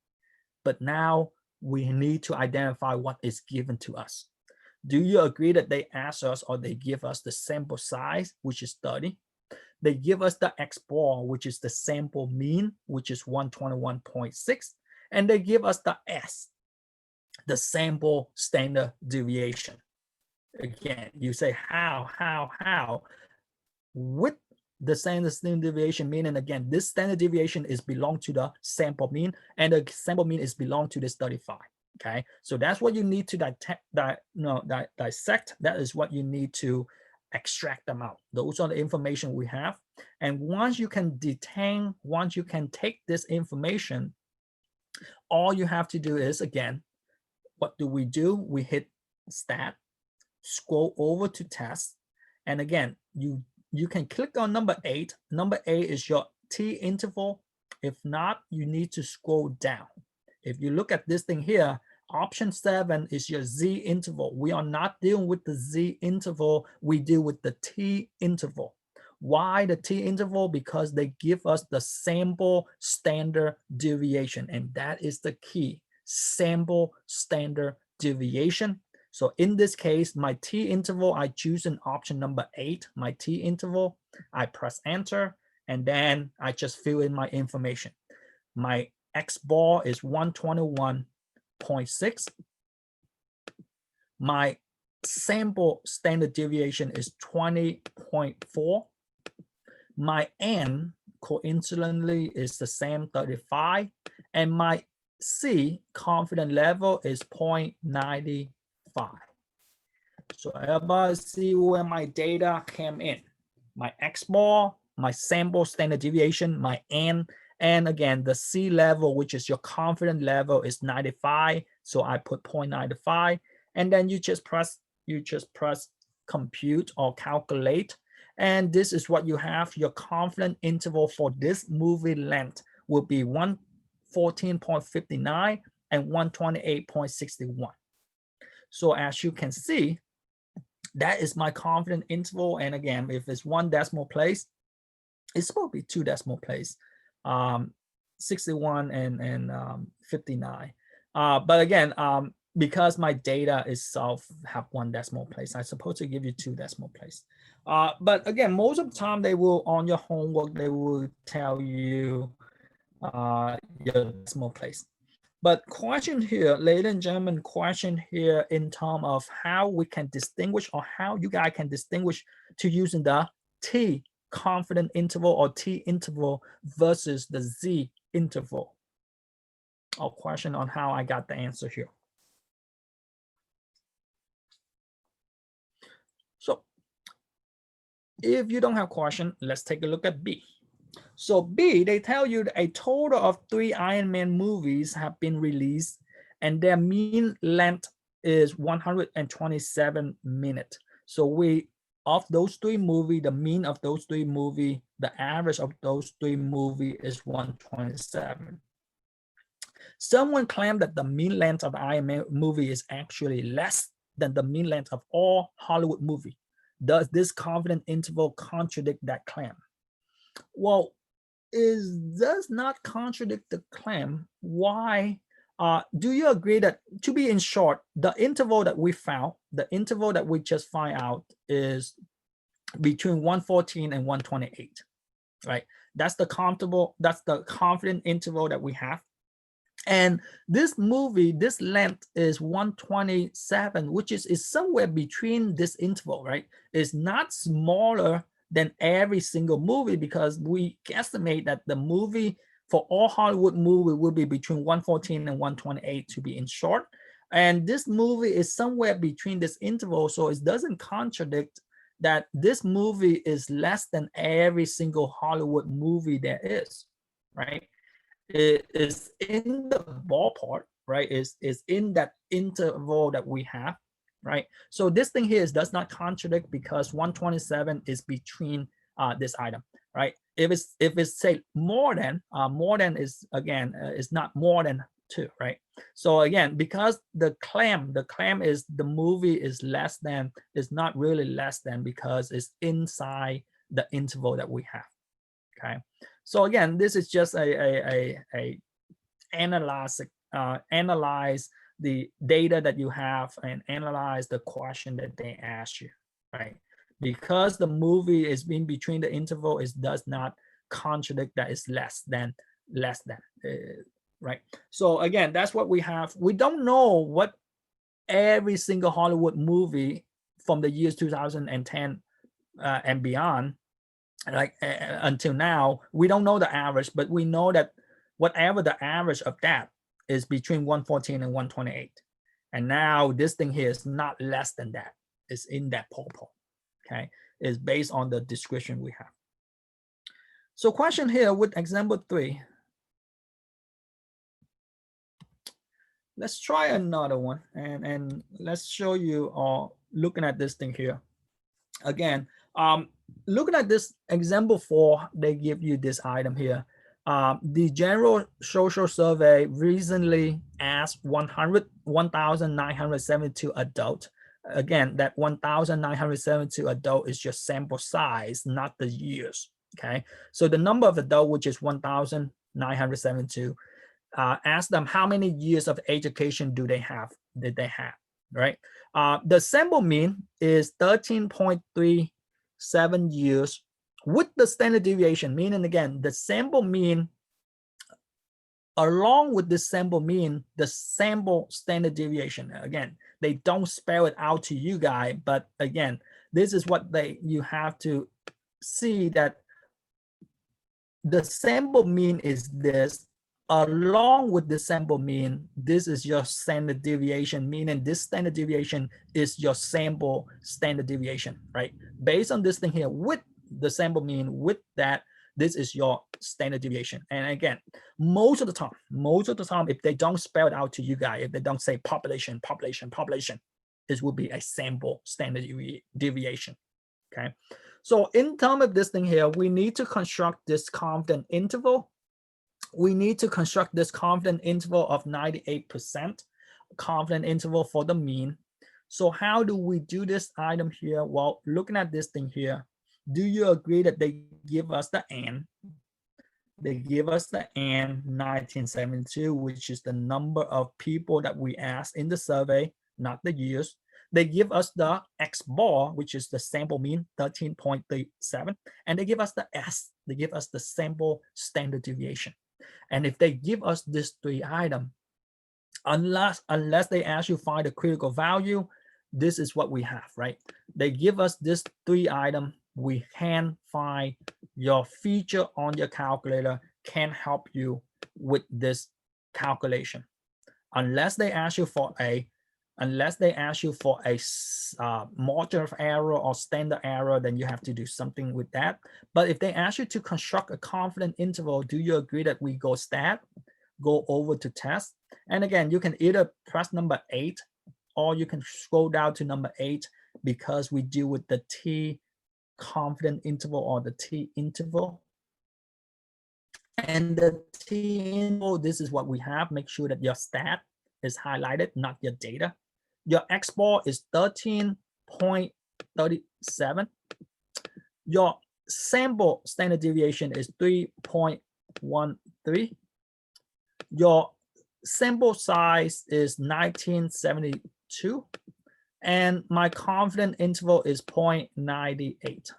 but now we need to identify what is given to us. Do you agree that they ask us, or they give us the sample size, which is 30? They give us the X bar, which is the sample mean, which is 121.6. And they give us the S, the sample standard deviation. Again, you say how? With the standard deviation, meaning again, this standard deviation is belong to the sample mean, and the sample mean is belong to this 35. Okay, so that's what you need to dissect. That is what you need to extract them out. Those are the information we have. And once you can take this information, all you have to do is, again, what do? We hit stat, scroll over to test. And again, you you can click on number 8. Number 8 is your t interval. If not, you need to scroll down. If you look at this thing here, option 7 is your z interval. We are not dealing with the z interval. We deal with the t interval. Why the t interval? Because they give us the sample standard deviation, and that is the key. Sample standard deviation. So in this case, my t interval, I choose an option number 8, my t interval. I press enter, and then I just fill in my information. My X bar is 121.6. My sample standard deviation is 20.4. My N, coincidentally, is the same, 35. And my C, confidence level, is 0.95. So everybody see where my data came in. My X bar, my sample standard deviation, my N, and again, the C level, which is your confidence level, is 95. So I put 0.95, and then you just press compute or calculate. And this is what you have. Your confidence interval for this movie length will be 114.59 and 128.61. So as you can see, that is my confidence interval. And again, if it's 1 decimal place, it's supposed to be 2 decimal place, 61 and 59. But again, because my data itself have 1 decimal place, I'm supposed to give you 2 decimal place. But again, most of the time they will, on your homework, they will tell you your decimal place. But question here, ladies and gentlemen, question here in terms of how we can distinguish, or how you guys can distinguish to using the T confidence interval or T interval versus the Z interval. Or question on how I got the answer here. So if you don't have question, let's take a look at B. So B, they tell you that a total of 3 Iron Man movies have been released, and their mean length is 127 minutes. So of those 3 movies, the mean of those 3 movies, the average of those 3 movies is 127. Someone claimed that the mean length of Iron Man movie is actually less than the mean length of all Hollywood movies. Does this confidence interval contradict that claim? Well, it does not contradict the claim. Why? Do you agree that, to be in short, the interval that we found, the interval that we just find out is between 114 and 128, right? That's the confident interval that we have. And this movie, this length is 127, which is somewhere between this interval, right? It's not smaller than every single movie, because we estimate that the movie for all Hollywood movie will be between 114 and 128, to be in short. And this movie is somewhere between this interval, so it doesn't contradict that this movie is less than every single Hollywood movie there is, right? It is in the ballpark, right? Is in that interval that we have, right? So this thing here does not contradict, because 127 is between this item, right? If it's say more than is, again, is not more than 2, right? So again, because the claim is the movie is less than, is not really less than, because it's inside the interval that we have. Okay, so again, this is just analyze the data that you have and analyze the question that they ask you, right? Because the movie is in between the interval, it does not contradict that it's less than, right? So again, that's what we have. We don't know what every single Hollywood movie from the years 2010 and beyond, like until now, we don't know the average, but we know that whatever the average of that is between 114 and 128. And now this thing here is not less than that. It's in that ballpark. Okay, it's based on the description we have. So question here with example 3. Let's try another one, and let's show you, looking at this thing here. Again, Looking at this example 4, they give you this item here. The General Social Survey recently asked 1,972 adults. Again, that 1,972 adult is just sample size, not the years. Okay, so the number of adult, which is 1,972, ask them how many years of education did they have, right? The sample mean is 13.37 years with the standard deviation, meaning again, the sample mean along with the sample mean, the sample standard deviation. Again, they don't spell it out to you guys, but again, this is what you have to see, that the sample mean is this. Along with the sample mean, this is your standard deviation, meaning this standard deviation is your sample standard deviation, right? Based on this thing here, with the sample mean, with that, this is your standard deviation. And again, most of the time, if they don't spell it out to you guys, if they don't say population, this will be a sample standard deviation, okay? So in terms of this thing here, we need to construct this confidence interval. We need to construct this confidence interval of 98% confidence interval for the mean. So how do we do this item here? Well, looking at this thing here, do you agree that they give us the N? They give us the N 1972, which is the number of people that we asked in the survey, not the years. They give us the X bar, which is the sample mean, 13.37, and they give us the S. They give us the sample standard deviation. And if they give us this 3 item, unless they ask you find a critical value, this is what we have, right? They give us this 3 item. We can find your feature on your calculator, can help you with this calculation. Unless they ask you for a margin of error or standard error, then you have to do something with that. But if they ask you to construct a confidence interval, do you agree that we go stat, go over to test? And again, you can either press number 8 or you can scroll down to number 8, because we deal with the T confidence interval or the T interval. And the T interval, this is what we have. Make sure that your stat is highlighted, not your data. Your X bar is 13.37. Your sample standard deviation is 3.13. Your sample size is 1972. And my confidence interval is 0.98.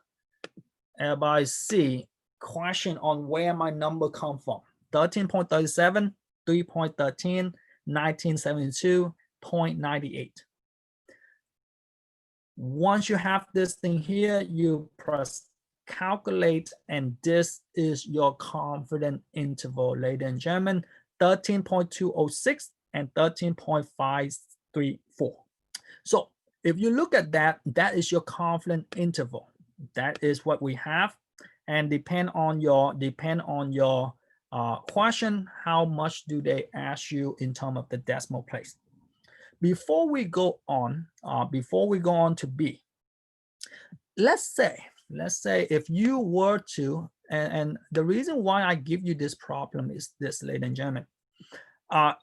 Everybody see, question on where my number come from. 13.37, 3.13, 1972, 0.98. Once you have this thing here, you press calculate, and this is your confidence interval, ladies and gentlemen, 13.206 and 13.534. So if you look at that, that is your confidence interval. That is what we have. And depend on your question, how much do they ask you in terms of the decimal place? Before we go on to B, let's say if you were to, and the reason why I give you this problem is this, ladies and gentlemen.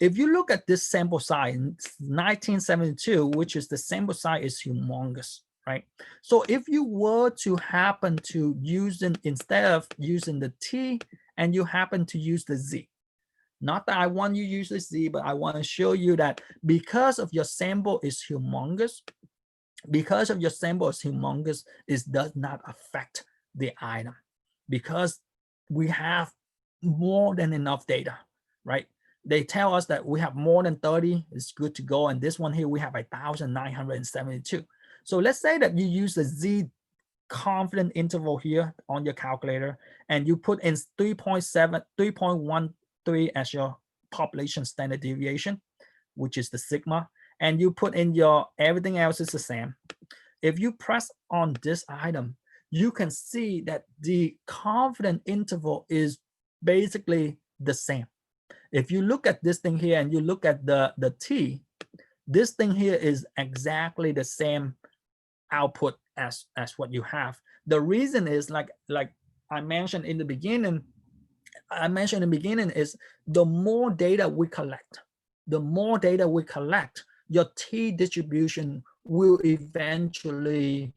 If you look at this sample size, 1972, which is the sample size is humongous, right? So if you were to happen to use it, instead of using the T, and you happen to use the Z, not that I want you to use the Z, but I want to show you that because of your sample is humongous, it does not affect the item, because we have more than enough data, right? They tell us that we have more than 30, it's good to go. And this one here, we have 1,972. So let's say that you use the Z confidence interval here on your calculator, and you put in 3.13 as your population standard deviation, which is the sigma, and you put in your everything else is the same. If you press on this item, you can see that the confidence interval is basically the same. If you look at this thing here and you look at the T, this thing here is exactly the same output as what you have. The reason is like I mentioned in the beginning, is the more data we collect, your t distribution will eventually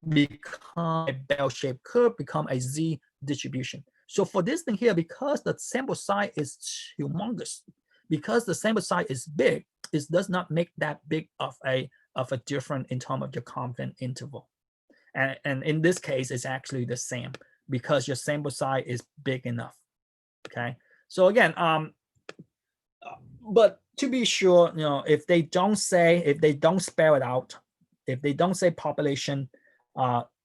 become a bell-shaped curve, become a z distribution. So for this thing here, because the sample size is humongous, because the sample size is big, it does not make that big of a difference in terms of your confidence interval. And in this case, it's actually the same because your sample size is big enough. Okay. So again, but to be sure, if they don't spell it out, if they don't say population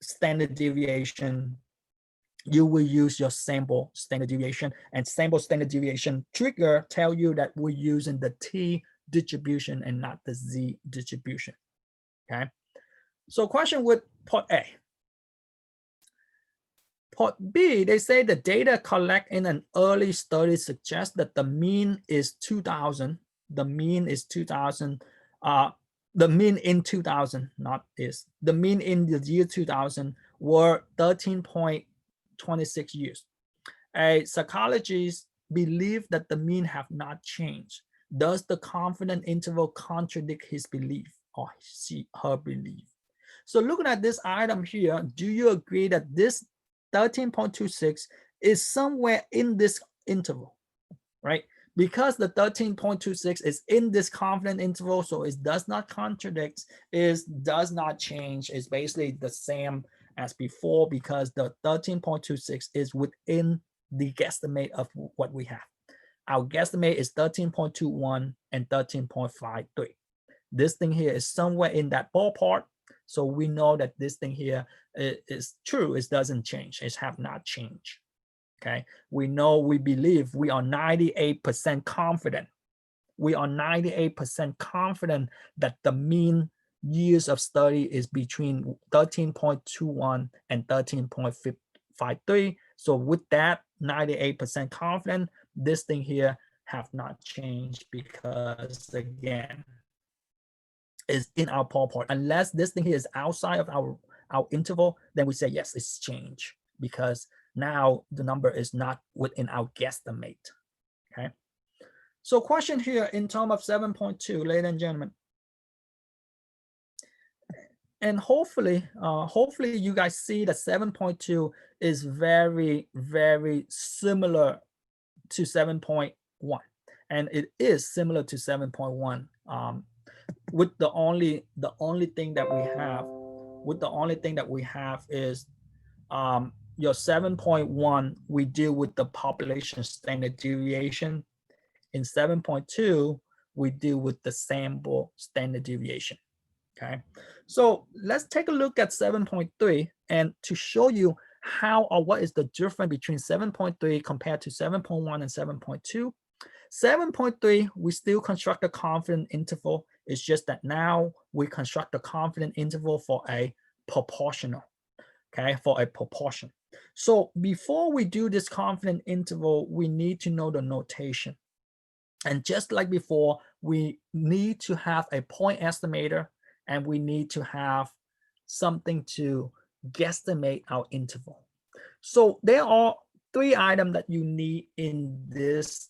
standard deviation, you will use your sample standard deviation, and sample standard deviation trigger tell you that we're using the t distribution and not the z distribution. Okay. So question with part A. Part B, they say the data collect in an early study suggests that the mean is 2000. The mean is 2000. The mean in 2000, not is. The mean in the year 2000 were 13.26 years. A psychologist believes that the mean have not changed. Does the confidence interval contradict his belief or her belief? So looking at this item here, do you agree that this 13.26 is somewhere in this interval, right? Because the 13.26 is in this confidence interval, so it does not contradict, it does not change. It's basically the same as before because the 13.26 is within the guesstimate of what we have. Our guesstimate is 13.21 and 13.53. This thing here is somewhere in that ballpark. So we know that this thing here is true. It doesn't change. It have not changed. Okay. We know, we believe, we are 98% confident. We are 98% confident that the mean years of study is between 13.21 and 13.53. So with that 98% confident, this thing here have not changed because again, is in our ballpark. Unless this thing here is outside of our interval, then we say yes, it's changed because now the number is not within our guesstimate. Okay. So question here in terms of 7.2, ladies and gentlemen. And hopefully you guys see that 7.2 is very, very similar to 7.1. And it is similar to 7.1. With the only thing that we have is your 7.1, we deal with the population standard deviation. In 7.2, we deal with the sample standard deviation. Okay, so let's take a look at 7.3 and to show you how or what is the difference between 7.3 compared to 7.1 and 7.2. 7.3, we still construct a confidence interval. It's just that now we construct a confidence interval for a proportional, okay, for a proportion. So before we do this confidence interval, we need to know the notation. And just like before, we need to have a point estimator and we need to have something to guesstimate our interval. So there are 3 items that you need in this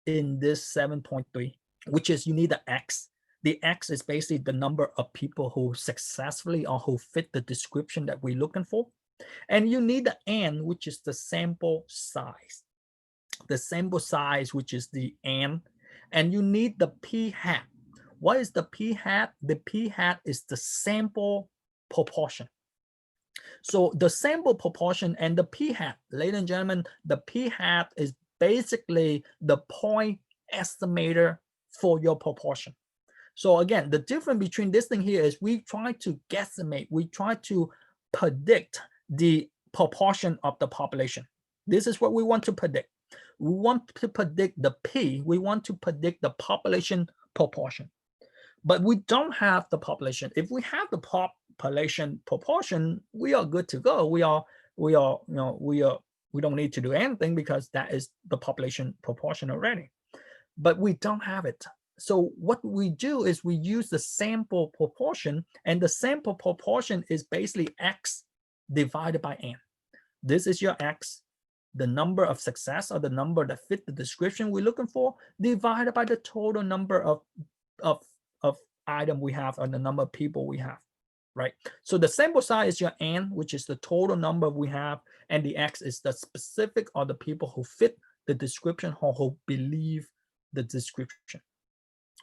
7.3, which is you need the X. The X is basically the number of people who successfully or who fit the description that we're looking for. And you need the N, which is the sample size. The sample size, which is the N. And you need the P hat. What is the P hat? The P hat is the sample proportion. So the sample proportion and the P hat, ladies and gentlemen, the P hat is basically the point estimator for your proportion. So again, the difference between this thing here is we try to guesstimate, we try to predict the proportion of the population. This is what we want to predict. We want to predict the P, we want to predict the population proportion. But we don't have the population. If we have the population proportion, we are good to go. We don't need to do anything because that is the population proportion already. But we don't have it. so what we do is we use the sample proportion, and the sample proportion is basically x divided by n. This is your x, the number of success or the number that fit the description we're looking for, divided by the total number of item we have, or the number of people we have, right? So the sample size is your n, which is the total number we have, and the x is the specific or the people who fit the description or who believe the description.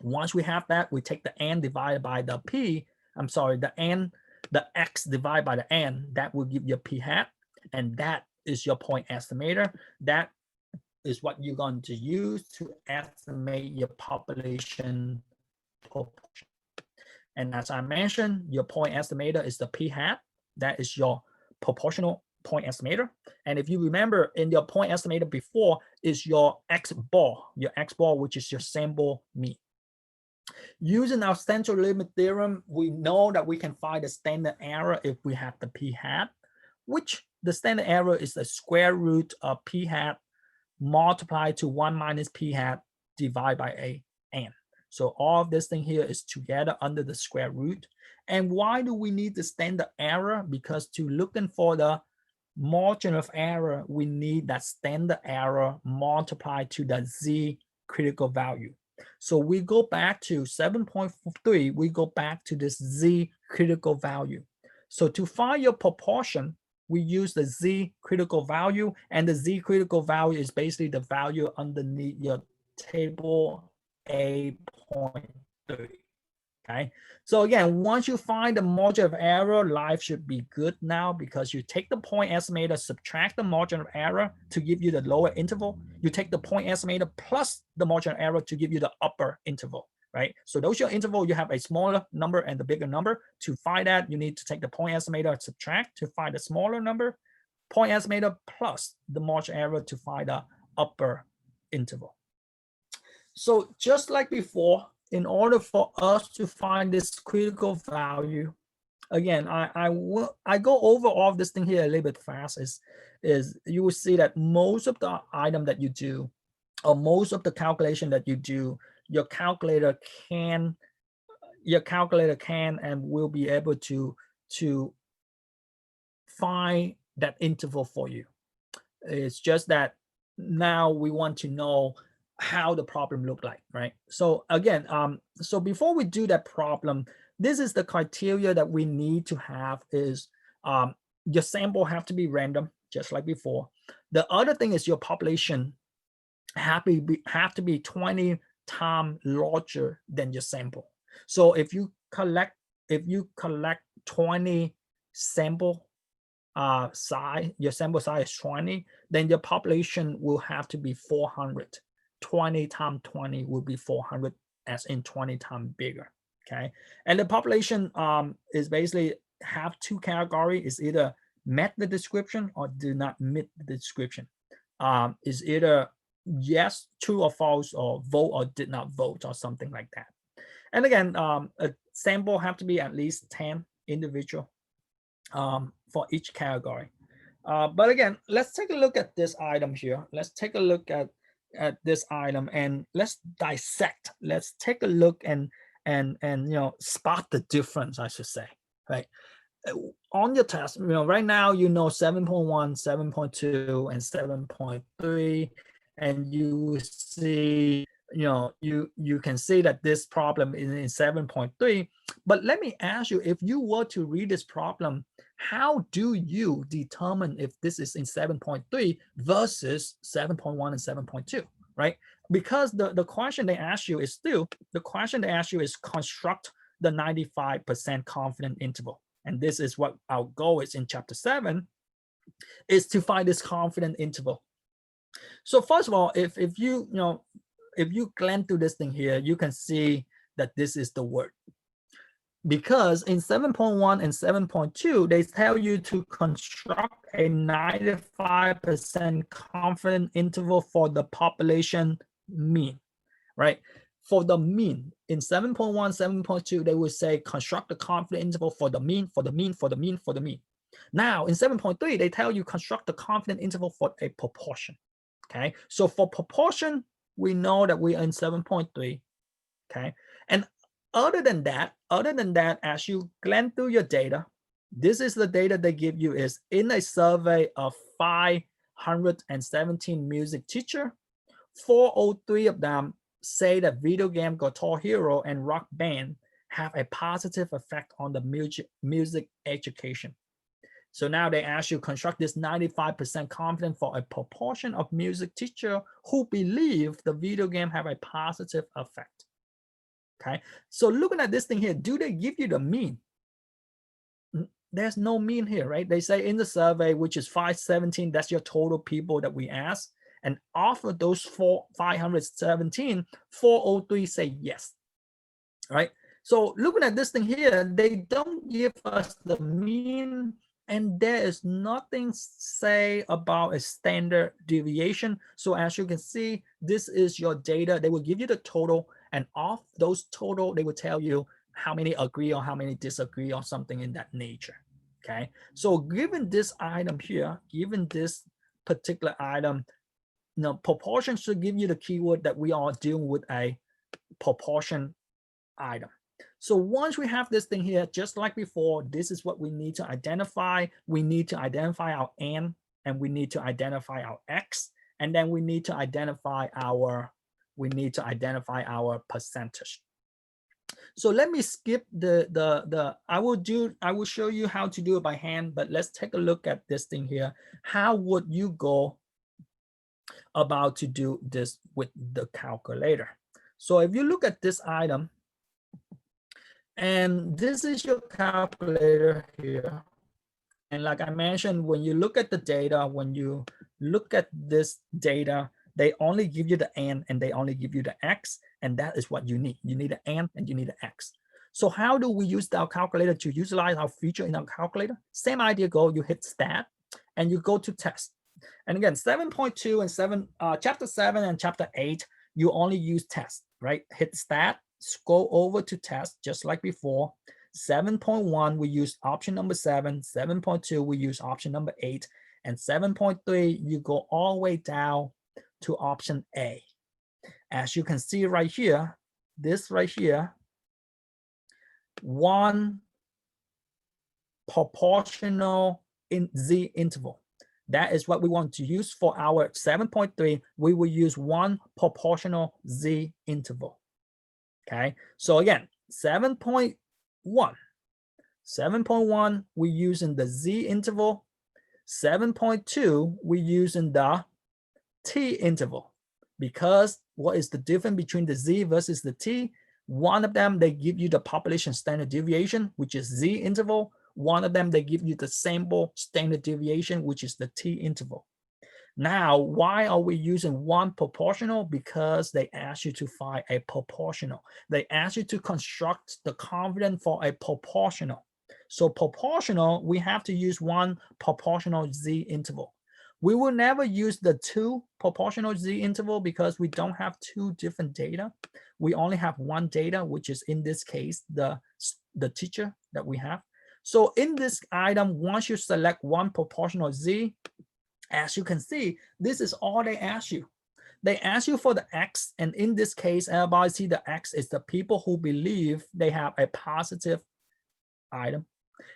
Once we have that, we take the n divided by the p, I'm sorry, the x divided by the n, that will give you a p hat, and that is your point estimator. That is what you're going to use to estimate your population proportion. And as I mentioned, your point estimator is the p hat. That is your proportional point estimator. And if you remember, in your point estimator before is your x bar, which is your sample mean. Using our central limit theorem, we know that we can find the standard error if we have the p hat, which the standard error is the square root of p hat multiplied to 1 minus p hat divided by a n. So all of this thing here is together under the square root. And why do we need the standard error? Because to looking for the margin of error, we need that standard error multiplied to the z critical value. So we go back to 7.3, we go back to this z critical value. So to find your proportion, we use the z critical value, and the z critical value is basically the value underneath your table A.3. Okay, so again, once you find the margin of error, life should be good now, because you take the point estimator, subtract the margin of error to give you the lower interval. You take the point estimator plus the margin of error to give you the upper interval, right? So those your interval, you have a smaller number and the bigger number. To find that, you need to take the point estimator, subtract to find the smaller number, point estimator plus the margin error to find the upper interval. So just like before, in order for us to find this critical value, again, I go over all of this thing here a little bit fast, is you will see that most of the item that you do, or most of the calculation that you do, your calculator can and will be able to find that interval for you. It's just that now we want to know how the problem look like, right? So again, so before we do that problem, this is the criteria that we need to have is your sample have to be random, just like before. The other thing is your population have to be 20 times larger than your sample. So if you collect 20 sample size, your sample size is 20, then your population will have to be 400. 20 times 20 will be 400, as in 20 times bigger. Okay, and the population is basically have two categories: is either met the description or do not meet the description. Is either yes, true or false, or vote or did not vote, or something like that. And again, a sample have to be at least 10 individual for each category. But again, let's take a look at this item here. Let's take a look at this item and let's dissect. Let's take a look and spot the difference, I should say, right? On your test, right now 7.1, 7.2, and 7.3, and you see you can see that this problem is in 7.3. But let me ask you, if you were to read this problem, how do you determine if this is in 7.3 versus 7.1 and 7.2, right? Because the question they ask you is still, the question they ask you is construct the 95% confidence interval. And this is what our goal is in chapter 7, is to find this confidence interval. So first of all, if you glance through this thing here, you can see that this is the word. Because in 7.1 and 7.2, they tell you to construct a 95% confidence interval for the population mean, right? For the mean, in 7.1, 7.2, they will say construct the confidence interval for the mean, for the mean, for the mean, for the mean. Now, in 7.3, they tell you construct the confidence interval for a proportion, okay? So for proportion, we know that we are in 7.3. okay? And other than that, as you glance through your data, this is the data they give you is in a survey of 517 music teacher, 403 of them say that video game, Guitar Hero, and Rock Band have a positive effect on the music education. So now they ask you construct this 95% confident for a proportion of music teacher who believe the video game have a positive effect. Okay, so looking at this thing here, do they give you the mean? There's no mean here, right? They say in the survey, which is 517, that's your total people that we asked. And off of those 517, 403 say yes, right? So looking at this thing here, they don't give us the mean, and there is nothing say about a standard deviation. So as you can see, this is your data. They will give you the total, and off those total, they will tell you how many agree or how many disagree or something in that nature. Okay, so given this item here, given this particular item, proportion should give you the keyword that we are dealing with a proportion item. So once we have this thing here, just like before, this is what we need to identify. We need to identify our n, and we need to identify our x, and then we need to identify our percentage. So let me skip I will show you how to do it by hand, but let's take a look at this thing here. How would you go about to do this with the calculator? So if you look at this item, and this is your calculator here. And like I mentioned, when you look at the data, when you look at this data, they only give you the n and they only give you the x, and that is what you need. You need an n and you need an x. So how do we use our calculator to utilize our feature in our calculator? Same idea go, you hit stat and you go to test. And again, 7.2 and chapter 7 and chapter 8, you only use test, right? Hit stat, scroll over to test, just like before. 7.1, we use option number 7. 7.2, we use option number 8. And 7.3, you go all the way down to option A. As you can see right here, this right here, one proportional in Z interval. That is what we want to use for our 7.3. We will use one proportional Z interval. Okay, so again, 7.1, we're using the Z interval. 7.2, we're using the T interval. Because what is the difference between the Z versus the T? One of them, they give you the population standard deviation, which is Z interval. One of them, they give you the sample standard deviation, which is the T interval. Now, why are we using one proportional? Because they ask you to find a proportional. They ask you to construct the confidence for a proportional. So proportional, we have to use one proportional Z interval. We will never use the two proportional Z interval because we don't have two different data. We only have one data, which is in this case, the teacher that we have. So in this item, once you select one proportional Z, as you can see, this is all they ask you. They ask you for the X, and in this case, everybody see the X is the people who believe they have a positive item.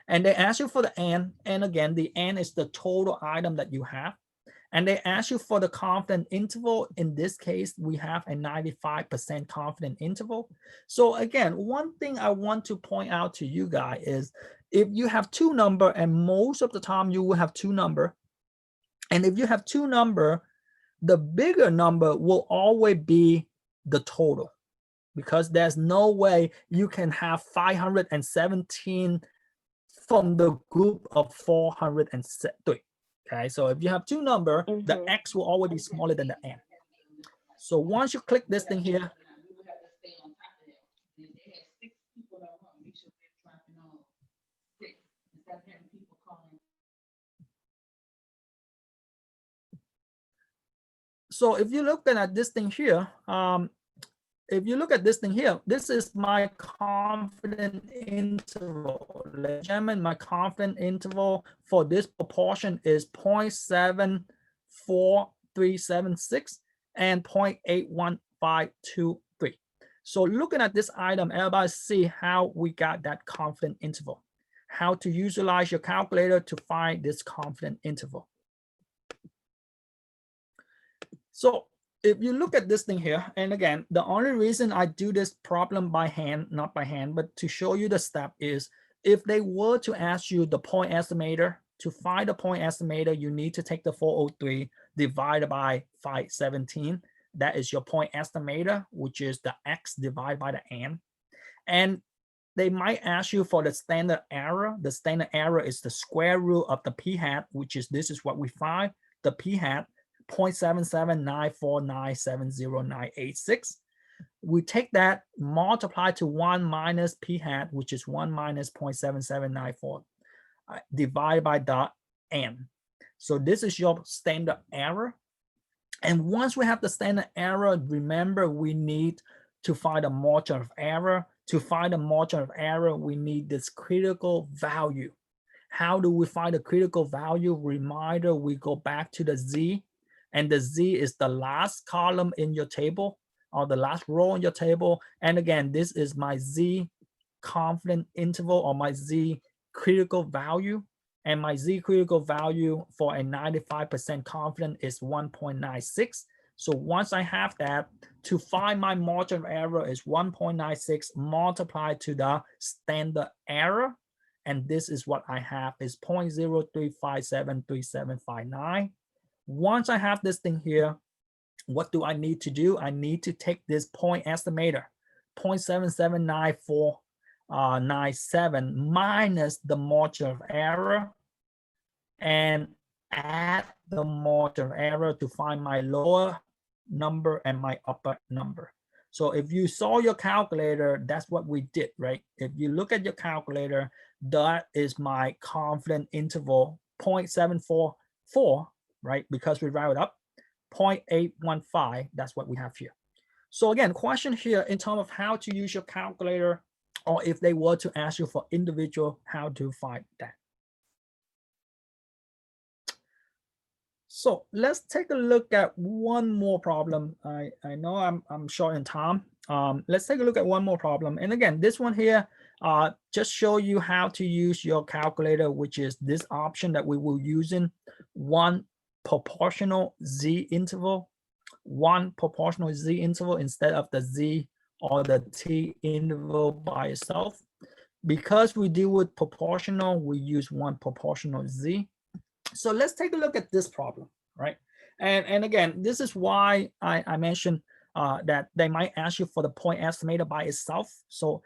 And they ask you for the N, and again, the N is the total item that you have. And they ask you for the confidence interval. In this case, we have a 95% confidence interval. So again, one thing I want to point out to you guys is if you have two numbers, and most of the time you will have two numbers, and if you have two numbers, the bigger number will always be the total, because there's no way you can have 517 from the group of 403. Okay, so if you have two numbers, the X will always be smaller than the N. So once you click this thing here, so if you look at this thing here, this is my confidence interval. My confidence interval for this proportion is 0.74376 and 0.81523. So looking at this item, everybody see how we got that confidence interval, how to utilize your calculator to find this confidence interval. So if you look at this thing here, and again, the only reason I do this problem by hand, not by hand, but to show you the step is, if they were to ask you the point estimator, to find the point estimator, you need to take the 403 divided by 517. That is your point estimator, which is the x divided by the n. And they might ask you for the standard error. The standard error is the square root of the p hat, which is, this is what we find, the p hat, 0.7794970986. We take that, multiply to 1 minus p hat, which is 1 minus 0.7794, divided by the n. So this is your standard error. And once we have the standard error, remember we need to find a margin of error. To find a margin of error, we need this critical value. How do we find a critical value? Reminder, we go back to the z, and the z is the last column in your table, or the last row in your table. And again, this is my z confidence interval, or my z critical value. And my z critical value for a 95% confidence is 1.96. So once I have that, to find my margin of error is 1.96 multiplied to the standard error. And this is what I have, is 0.03573759. Once I have this thing here, what do I need to do? I need to take this point estimator, 0.779497 minus the margin of error, and add the margin of error to find my lower number and my upper number. So if you saw your calculator, that's what we did, right? If you look at your calculator, that is my confidence interval, 0.744, right? Because we round up, 0.815, that's what we have here. So again, question here in terms of how to use your calculator, or if they were to ask you for individual, how to find that. So let's take a look at one more problem. I know I'm short in time. Let's take a look at one more problem. And again, this one here, just show you how to use your calculator, which is this option that we will use in one proportional z interval, instead of the z or the t interval by itself. Because we deal with proportional, we use one proportional z. So let's take a look at this problem, right? And again, this is why I mentioned that they might ask you for the point estimator by itself. So,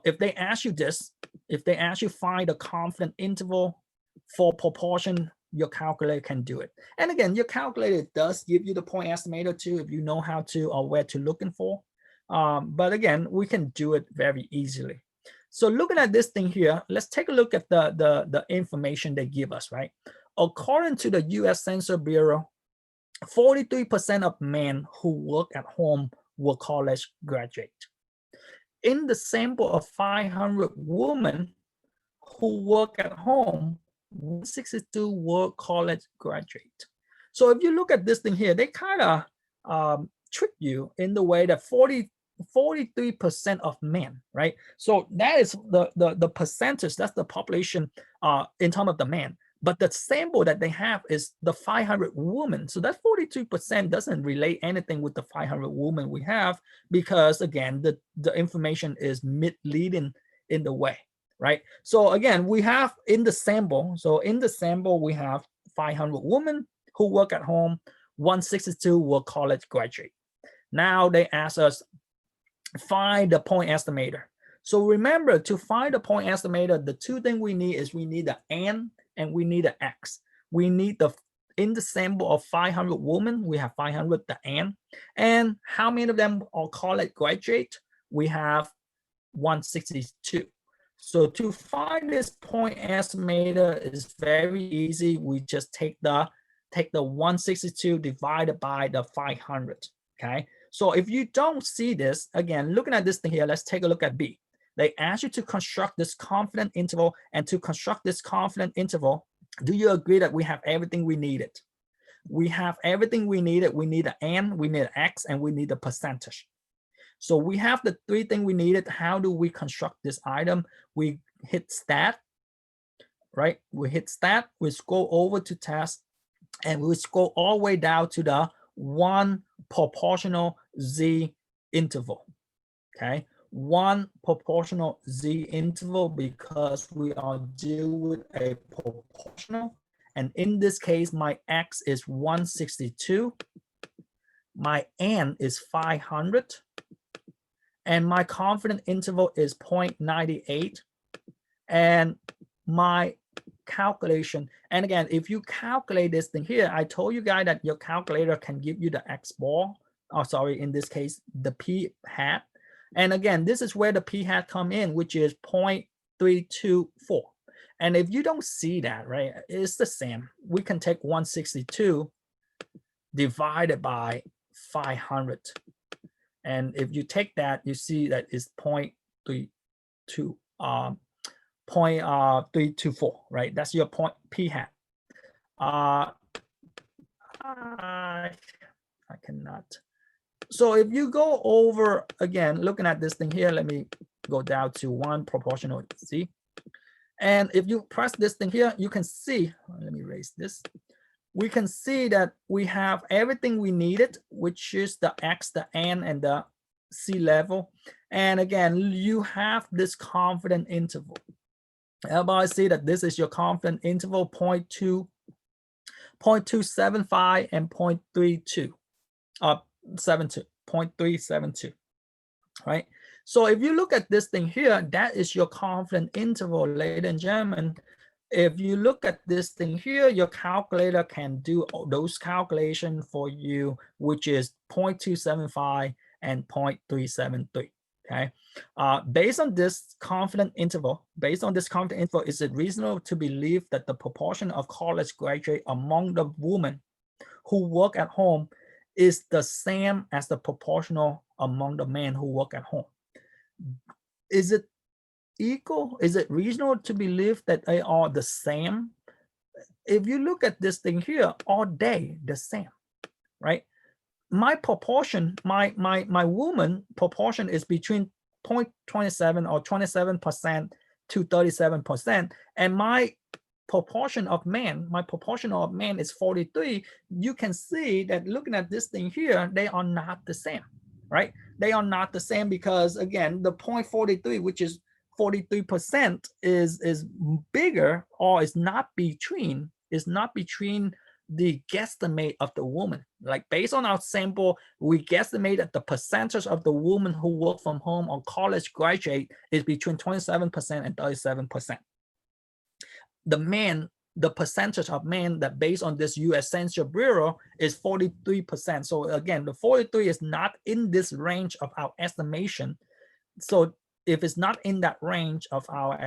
if they ask you this, if they ask you find the confidence interval for proportion, your calculator can do it. And again, your calculator does give you the point estimator too, if you know how to or where to looking for. But again, we can do it very easily. So looking at this thing here, let's take a look at the information they give us, right? According to the US Census Bureau, 43% of men who work at home were college graduate. In the sample of 500 women who work at home, 162 were college graduate. So if you look at this thing here, they kind of trick you in the way that 43% of men, right? So that is the percentage, that's the population in terms of the men. But the sample that they have is the 500 women. So that 42% doesn't relate anything with the 500 women we have, because again, the information is misleading in the way, right? So again, we have in the sample, we have 500 women who work at home, 162 were college graduate. Now they ask us, find the point estimator. So remember, to find the point estimator, the two things we need is we need the n and we need the x. We need in the sample of 500 women, we have 500, the n. And how many of them are college graduate? We have 162. So to find this point estimator is very easy. We just take the 162 divided by the 500, okay? So if you don't see this, again, looking at this thing here, let's take a look at B. They ask you to construct this confidence interval, and to construct this confidence interval, do you agree that we have everything we needed? We have everything we needed. We need an n, we need an x, and we need a percentage. So we have the three things we needed. How do we construct this item? We hit stat, right? We hit stat, we scroll over to test, and we scroll all the way down to the one proportional z interval. Okay, one proportional z interval, because we are dealing with a proportional, and in this case my x is 162, my n is 500, and my confidence interval is 0.98, and my calculation, and again, if you calculate this thing here, I told you guys that your calculator can give you the x bar, oh sorry, in this case the p hat, and again, this is where the p hat come in, which is 0.324. And if you don't see that, right, it's the same. We can take 162 divided by 500, and if you take that, you see that it's 0.324, right? That's your point p hat. I cannot. So if you go over again, looking at this thing here, let me go down to one proportional z. And if you press this thing here, you can see, let me erase this. We can see that we have everything we needed, which is the x, the n, and the c level. And again, you have this confidence interval. Everybody see that this is your confidence interval, 0.275 and 0.32, 0.372, right? So if you look at this thing here, that is your confidence interval, ladies and gentlemen. If you look at this thing here, your calculator can do those calculations for you, which is 0.275 and 0.373. Okay, based on this confidence interval, is it reasonable to believe that the proportion of college graduates among the women who work at home is the same as the proportional among the men who work at home? Is it equal? Is it reasonable to believe that they are the same? If you look at this thing here, are they the same, right? My proportion, my woman proportion is between 0.27 or 27% to 37%, and my proportion of men is 43. You can see that looking at this thing here, they are not the same, right? They are not the same because again, the 0.43, which is 43%, is bigger, or is not between the guesstimate of the woman. Like based on our sample, we guesstimate that the percentage of the women who work from home or college graduate is between 27% and 37%. The percentage of men that based on this US Census Bureau is 43%. So again, the 43 is not in this range of our estimation. So if it's not in that range of our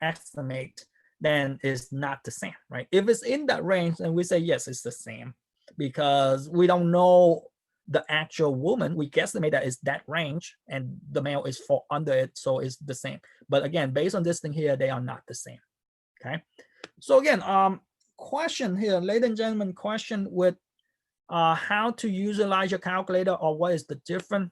estimate, then it's not the same, right? If it's in that range, then we say, yes, it's the same, because we don't know the actual woman. We guesstimate that it's that range and the male is for under it, so it's the same. But again, based on this thing here, they are not the same, okay? So again, question here, ladies and gentlemen, question with how to utilize your calculator, or what is the difference